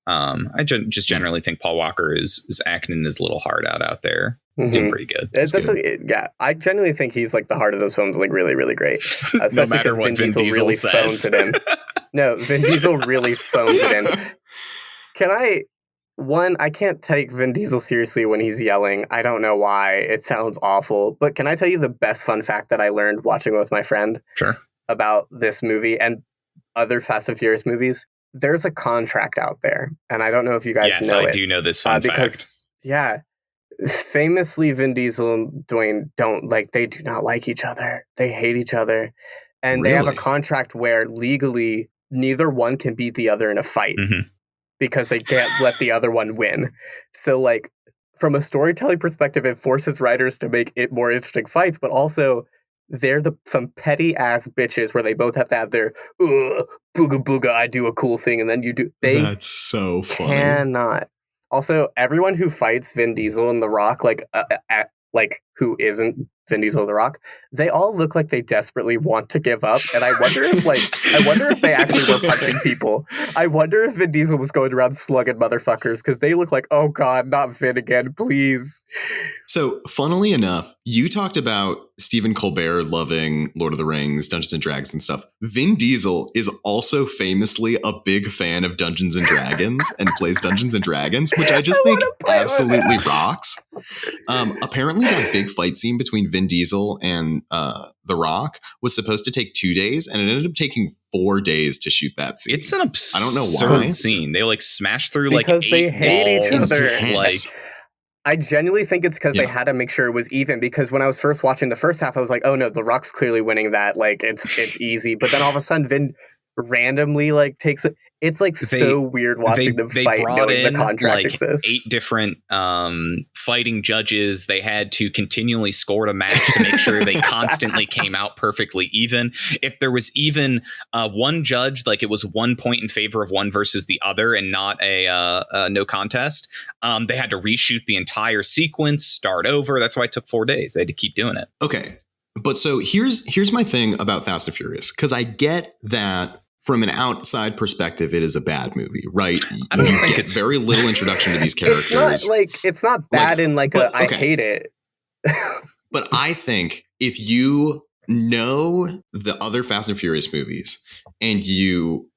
I just generally think Paul Walker is acting his little heart out there. He's doing pretty good. I genuinely think he's like the heart of those films, like really, really great. Especially no matter what Vin Diesel really says. phones it in. No, Vin Diesel really phones it in. I can't take Vin Diesel seriously when he's yelling. I don't know why. It sounds awful. But can I tell you the best fun fact that I learned watching with my friend? Sure. About this movie and other Fast and Furious movies? There's a contract out there, and I don't know if you guys know it. Yes, I do know this fun fact. Yeah, famously, Vin Diesel and Dwayne they do not like each other. They hate each other, and they have a contract where legally neither one can beat the other in a fight because they can't let the other one win. So, like, from a storytelling perspective, it forces writers to make it more interesting fights, but also they're some petty ass bitches where they both have to have their booga booga, I do a cool thing, and then you do. That's so funny. Cannot. Also, everyone who fights Vin Diesel and The Rock, who isn't Vin Diesel and The Rock, they all look like they desperately want to give up. And I wonder if they actually were punching people. I wonder if Vin Diesel was going around slugging motherfuckers because they look like, oh God, not Vin again, please. So, funnily enough, you talked about Stephen Colbert loving Lord of the Rings, Dungeons and Dragons and stuff. Vin Diesel is also famously a big fan of Dungeons and Dragons and plays Dungeons and Dragons, which I just think absolutely rocks. Apparently, that big fight scene between Vin Diesel and The Rock was supposed to take 2 days, and it ended up taking 4 days to shoot that scene. It's an absurd I don't know why. scene. They like smash through because they hate each other. Like, I genuinely think it's because they had to make sure it was even, because when I was first watching the first half, I was like, oh no, The Rock's clearly winning that. Like, it's easy. But then all of a sudden, Vin randomly takes it. It's so weird watching them fight knowing the contract exists. 8 different fighting judges. They had to continually score a match to make sure they constantly came out perfectly even. If there was even one judge, like it was 1 point in favor of one versus the other and not a no contest, they had to reshoot the entire sequence, start over. That's why it took 4 days. They had to keep doing it. Okay. But so here's my thing about Fast and Furious, because I get that from an outside perspective, it is a bad movie, right? I don't think it's very little introduction to these characters. It's not bad I hate it. But I think if you know the other Fast and Furious movies and you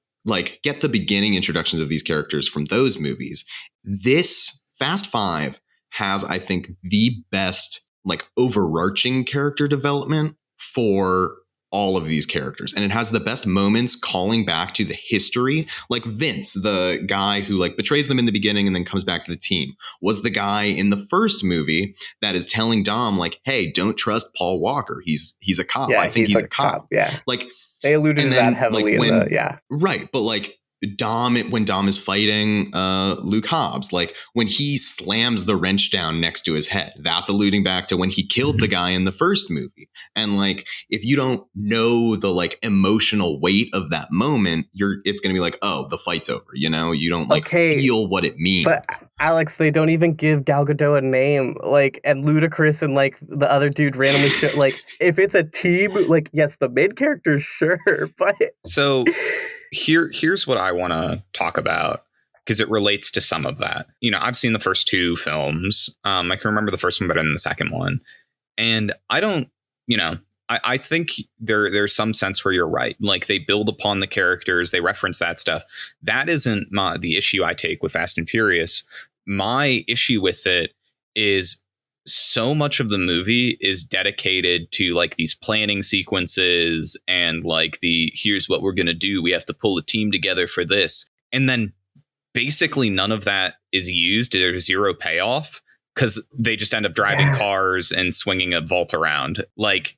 get the beginning introductions of these characters from those movies, this Fast 5 has, I think, the best overarching character development for all of these characters, and it has the best moments calling back to the history. Like Vince, the guy who betrays them in the beginning and then comes back to the team, was the guy in the first movie that is telling Dom hey, don't trust Paul Walker, he's a cop. I think he's a cop. Yeah, like they alluded to that heavily right, but when Dom is fighting Luke Hobbs, like when he slams the wrench down next to his head, that's alluding back to when he killed the guy in the first movie. And like, if you don't know the like emotional weight of that moment, it's going to be like, oh, the fight's over. You know, you don't like feel what it means. But Alex, they don't even give Gal Gadot a name, like, and Ludacris and like the other dude randomly like, if it's a team, like, yes, the main characters, sure, but so here's what I want to talk about, because it relates to some of that. You know, I've seen the first two films. I can remember the first one better than the second one, and I don't, you know, I think there's some sense where you're right. Like, they build upon the characters, they reference that stuff. That isn't the issue I take with Fast and Furious. My issue with it is so much of the movie is dedicated to like these planning sequences and like here's what we're going to do. We have to pull a team together for this. And then basically none of that is used. There's zero payoff because they just end up driving cars and swinging a vault around. Like,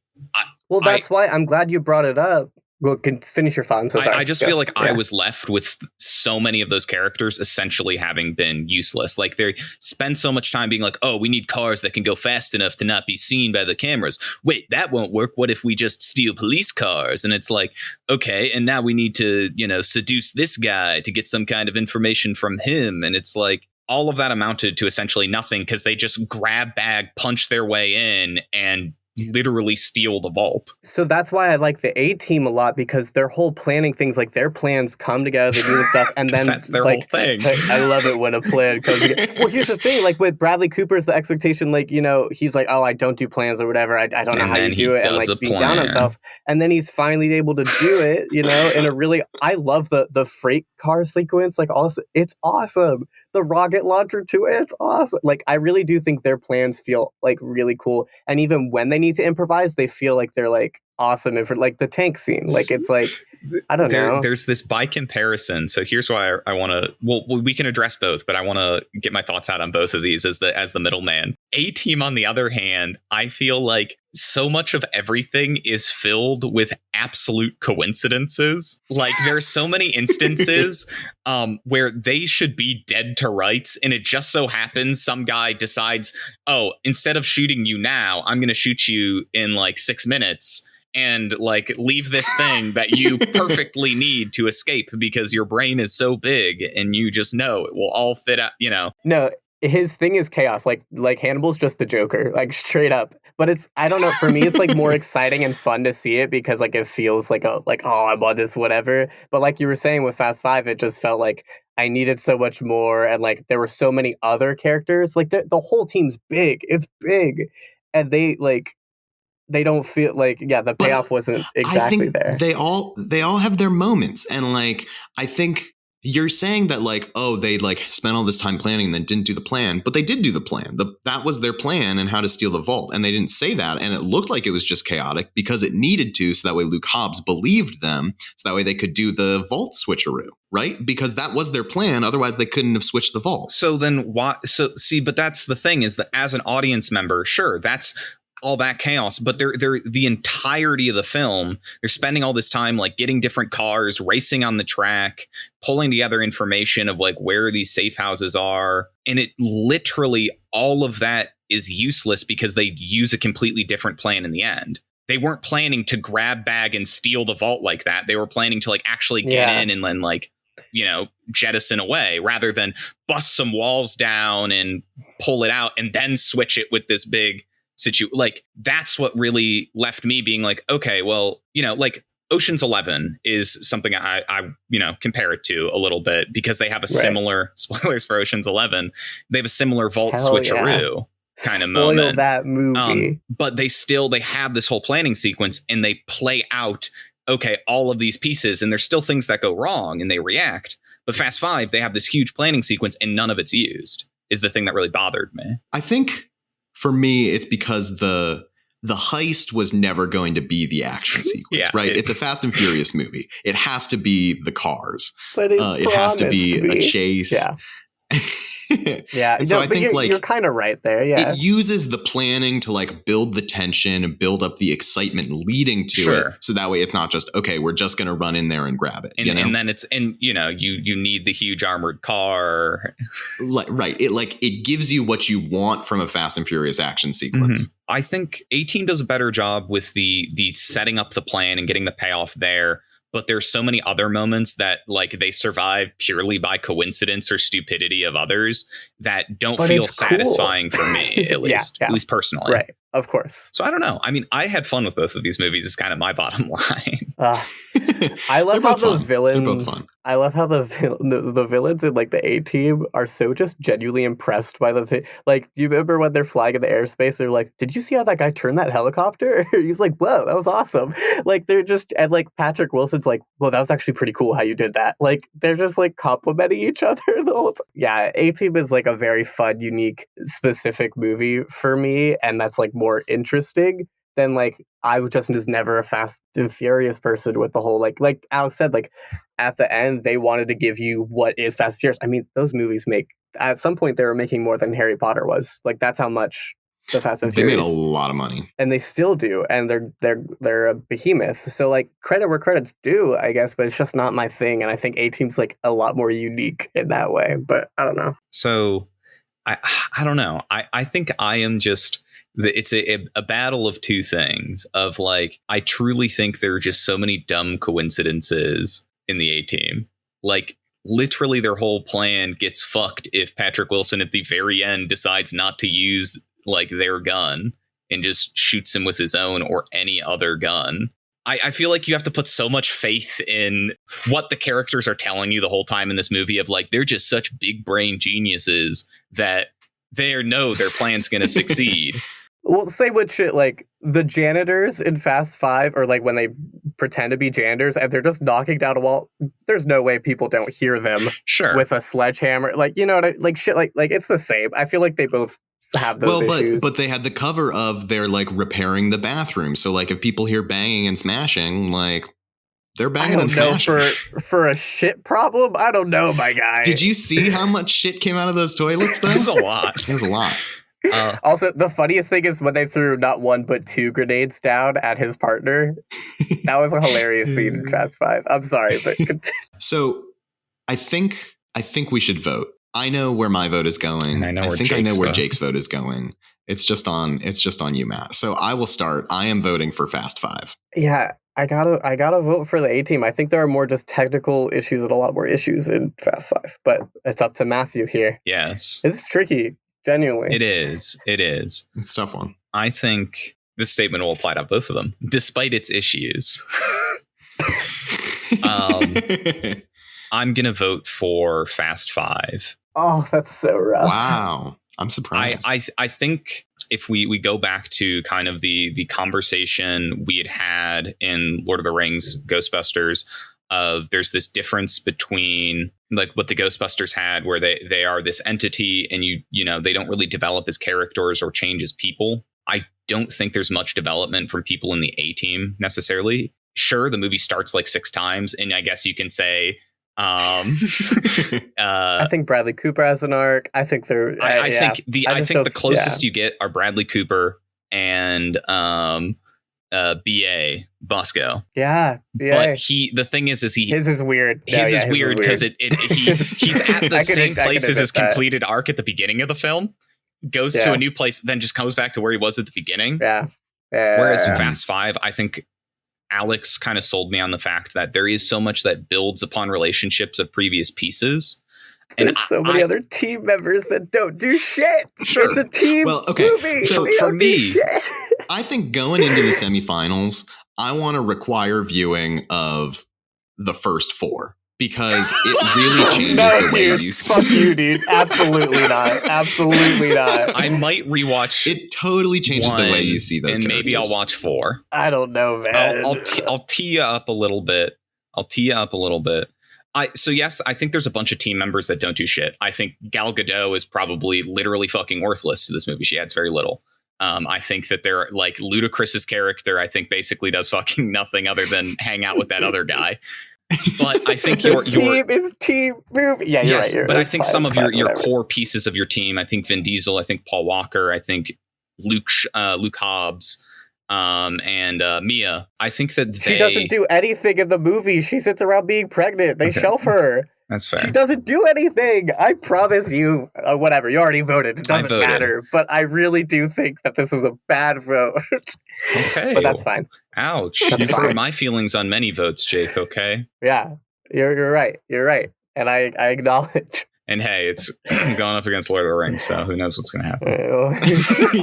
that's why I'm glad you brought it up. Well, can finish your thought. I'm so sorry. I just feel like I was left with so many of those characters essentially having been useless. Like, they spend so much time being like, oh, we need cars that can go fast enough to not be seen by the cameras. Wait, that won't work. What if we just steal police cars? And it's like, okay, and now we need to, you know, seduce this guy to get some kind of information from him. And it's like, all of that amounted to essentially nothing because they just grab bag, punch their way in, and literally steal the vault. So that's why I like the A-Team a lot, because their whole planning things, like their plans come together, they do this stuff, and then that's their like, whole thing. I love it when a plan comes together. Well, here's the thing, like with Bradley Cooper's the expectation, like, you know, he's like, oh, I don't do plans or whatever, I don't know how you do it, and like beat down himself, and then he's finally able to do it, you know, in a really, I love the freight car sequence, like, also, it's awesome. The rocket launcher too, it's awesome. Like, I really do think their plans feel like really cool, and even when they need to improvise, they feel like they're like awesome. And for like the tank scene, like it's like, I don't know. There's this by comparison. So here's why I want to. Well, we can address both, but I want to get my thoughts out on both of these as the middleman. A-Team, on the other hand, I feel like so much of everything is filled with absolute coincidences. Like, there's so many instances where they should be dead to rights, and it just so happens some guy decides, oh, instead of shooting you now, I'm going to shoot you in like 6 minutes. And like leave this thing that you perfectly need to escape because your brain is so big and you just know it will all fit out, you know. No, his thing is chaos. Like Hannibal's just the Joker, like straight up. But it's, I don't know, for me it's like more exciting and fun to see it because like it feels like oh, I bought this, whatever. But like you were saying with Fast 5, it just felt like I needed so much more, and like there were so many other characters. Like the whole team's big. It's big. And they don't feel like, the payoff wasn't exactly there. They all have their moments. And like, I think you're saying that like, oh, they like spent all this time planning and then didn't do the plan, but they did do the plan. That was their plan and how to steal the vault. And they didn't say that. And it looked like it was just chaotic because it needed to. So that way Luke Hobbs believed them. So that way they could do the vault switcheroo, right? Because that was their plan. Otherwise they couldn't have switched the vault. So then why? So see, but that's the thing, is that as an audience member, sure, that's all that chaos, but they're the entirety of the film, they're spending all this time like getting different cars, racing on the track, pulling together information of like where these safe houses are, and it literally, all of that is useless because they use a completely different plan in the end. They weren't planning to grab bag and steal the vault like that. They were planning to like actually get in and then like, you know, jettison away rather than bust some walls down and pull it out and then switch it with this big like, that's what really left me being like, okay, well, you know, like Ocean's 11 is something I you know, compare it to a little bit because they have a similar, spoilers for Ocean's 11, they have a similar vault switcheroo kind of moment. Spoil that movie. But they have this whole planning sequence and they play out, okay, all of these pieces, and there's still things that go wrong and they react. But Fast 5, they have this huge planning sequence and none of it's used, is the thing that really bothered me. I think for me, it's because the heist was never going to be the action sequence, right? It's a Fast and Furious movie. It has to be the cars. But it has to be a chase. Yeah. Yeah, And so I think you're kind of right there. Yeah, it uses the planning to like build the tension and build up the excitement leading to it. So that way it's not just, okay, we're just going to run in there and grab it. And then you need the huge armored car. Right. It gives you what you want from a Fast and Furious action sequence. Mm-hmm. I think 18 does a better job with the setting up the plan and getting the payoff there. But there's so many other moments that like they survive purely by coincidence or stupidity of others that don't feel satisfying for me, at least, at least personally. Right. Of course. So I don't know. I mean, I had fun with both of these movies is kind of my bottom line. I love how the villains. I love how the villains in like the A-Team are so just genuinely impressed by the thing. Like, do you remember when they're flying in the airspace? They're like, "Did you see how that guy turned that helicopter?" He's like, "Whoa, that was awesome!" Like they're just and like Patrick Wilson's like, "Well, that was actually pretty cool how you did that." Like they're just like complimenting each other the whole time. Yeah, A-Team is like a very fun, unique, specific movie for me, and that's like more interesting than like I was never a Fast and Furious person with the whole like Alex said, like at the end they wanted to give you what is Fast and Furious. I mean, those movies make at some point they were making more than Harry Potter was. Like that's how much the Fast and Furious. They made a lot of money, and they still do, and they're a behemoth. So like credit where credit's due, I guess, but it's just not my thing. And I think A-Team's like a lot more unique in that way. But I don't know. So I don't know. I think I am just. It's a battle of two things of like, I truly think there are just so many dumb coincidences in the A-Team. Like literally their whole plan gets fucked if Patrick Wilson at the very end decides not to use like their gun and just shoots him with his own or any other gun. I feel like you have to put so much faith in what the characters are telling you the whole time in this movie of like, they're just such big brain geniuses that they know their plan's going to succeed. Well, same with shit like the janitors in Fast 5 or like when they pretend to be janitors and they're just knocking down a wall. There's no way people don't hear them with a sledgehammer. Like, you know what like shit like it's the same. I feel like they both have those issues. But they had the cover of they're like repairing the bathroom. So like if people hear banging and smashing, like they're banging and smashing. For a shit problem? I don't know, my guy. Did you see how much shit came out of those toilets though? It was a lot. It was a lot. Also, the funniest thing is when they threw not one but two grenades down at his partner. That was a hilarious scene in Fast 5. I'm sorry, but so I think we should vote. I know where my vote is going. And I know where Jake's vote is going. It's just on you, Matt. So I will start. I am voting for Fast 5. Yeah, I gotta vote for the A-Team. I think there are more just technical issues and a lot more issues in Fast 5. But it's up to Matthew here. Yes, this is tricky. Genuinely. It is. It's a tough one. I think this statement will apply to both of them, despite its issues. I'm going to vote for Fast 5. Oh, that's so rough. Wow. I'm surprised. I think if we go back to kind of the conversation we had in Lord of the Rings, Ghostbusters, of there's this difference between like what the Ghostbusters had where they are this entity and you know they don't really develop as characters or change as people. I don't think there's much development from people in the A-Team necessarily. Sure, the movie starts like 6 times and I guess you can say I think Bradley Cooper has an arc. I think they're I think the closest you get are Bradley Cooper and B.A. Bosco. Yeah, but the thing is his is weird. His is weird because he's at the same place as his completed arc at the beginning of the film, goes to a new place, then just comes back to where he was at the beginning. Whereas Fast 5, I think Alex kind of sold me on the fact that there is so much that builds upon relationships of previous pieces. There's so many other team members that don't do shit. Sure. It's a team movie. So for me, I think going into the semifinals, I want to require viewing of the first 4 because it really changes the way you see. Fuck you, dude. Absolutely not. Absolutely not. I might rewatch. It totally changes the way you see those and characters. Maybe I'll watch 4. I don't know, man. I'll tee you up a little bit. So yes, I think there's a bunch of team members that don't do shit. I think Gal Gadot is probably literally fucking worthless to this movie. She adds very little. I think that they're like Ludacris's character, I think basically does fucking nothing other than hang out with that other guy. But I think your theme is team movie. Yeah, you're yes, right. but I think fine, some of your whatever. core pieces of your team. I think Vin Diesel. I think Paul Walker. I think Luke Hobbs. And Mia. I think that she doesn't do anything in the movie. She sits around being pregnant. They shelf her. That's fair. She doesn't do anything. I promise you. Whatever. You already voted. It doesn't matter. But I really do think that this was a bad vote. Okay. But that's fine. Ouch. That's You've fine. hurt my feelings on many votes, Jake, okay? Yeah. You're right. You're right. And I acknowledge. And hey, it's going up against Lord of the Rings, so who knows what's going to happen.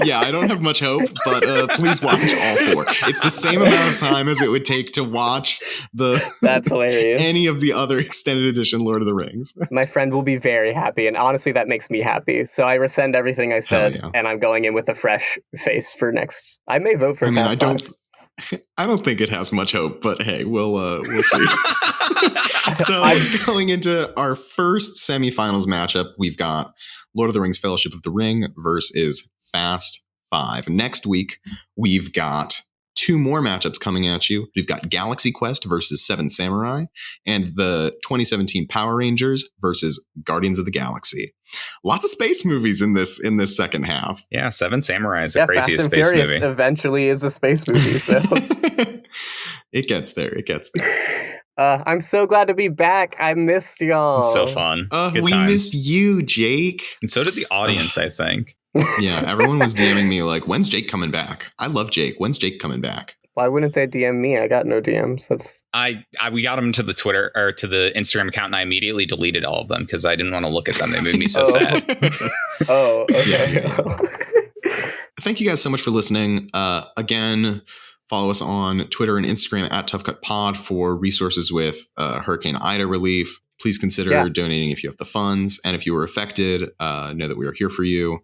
Yeah, I don't have much hope, but please watch all 4. It's the same amount of time as it would take to watch That's hilarious. any of the other extended edition Lord of the Rings. My friend will be very happy, and honestly, that makes me happy. So I rescind everything I said, and I'm going in with a fresh face for next. I may vote for. I don't think it has much hope, but hey, we'll see. So going into our first semifinals matchup, we've got Lord of the Rings Fellowship of the Ring versus Fast 5. Next week, we've got 2 more matchups coming at you. We've got Galaxy Quest versus Seven Samurai and the 2017 Power Rangers versus Guardians of the Galaxy. Lots of space movies in this second half. Yeah, Seven Samurai is the craziest Fast and space Furious movie. Eventually is a space movie, so It gets there. I'm so glad to be back. I missed y'all. It's so fun. Good we times. missed you, Jake. And so did the audience, I think. Yeah, everyone was DMing me like, when's Jake coming back? I love Jake. When's Jake coming back? Why wouldn't they DM me? I got no DMs. That's we got them to the Twitter or to the Instagram account, and I immediately deleted all of them because I didn't want to look at them. They made me so sad. Oh, okay. Yeah. Thank you guys so much for listening. Again, follow us on Twitter and Instagram at ToughCutPod for resources with Hurricane Ida relief. Please consider donating if you have the funds. And if you were affected, know that we are here for you.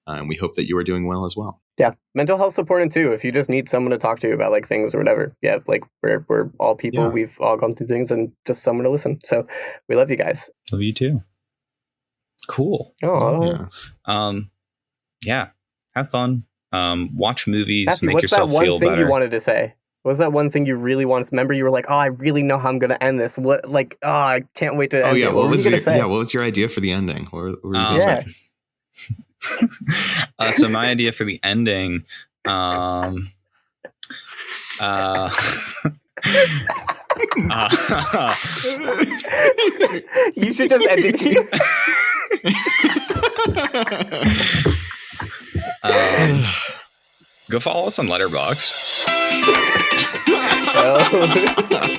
And we hope that you are doing well as well. Yeah, mental health support too. If you just need someone to talk to about like things or whatever, like we're all people. Yeah. We've all gone through things, and just someone to listen. So we love you guys. Love you too. Cool. Oh, yeah. Have fun. Watch movies. Matthew, make what's yourself that one feel thing better. you wanted to say? What was that one thing you really wanted to remember? You were like, oh, I really know how I'm going to end this. What? Like, oh, I can't wait to end it. What were you going to say? Yeah, what was your idea for the ending? What were you gonna yeah. say? So my idea for the ending, you should just end it here. Go follow us on Letterboxd. Oh.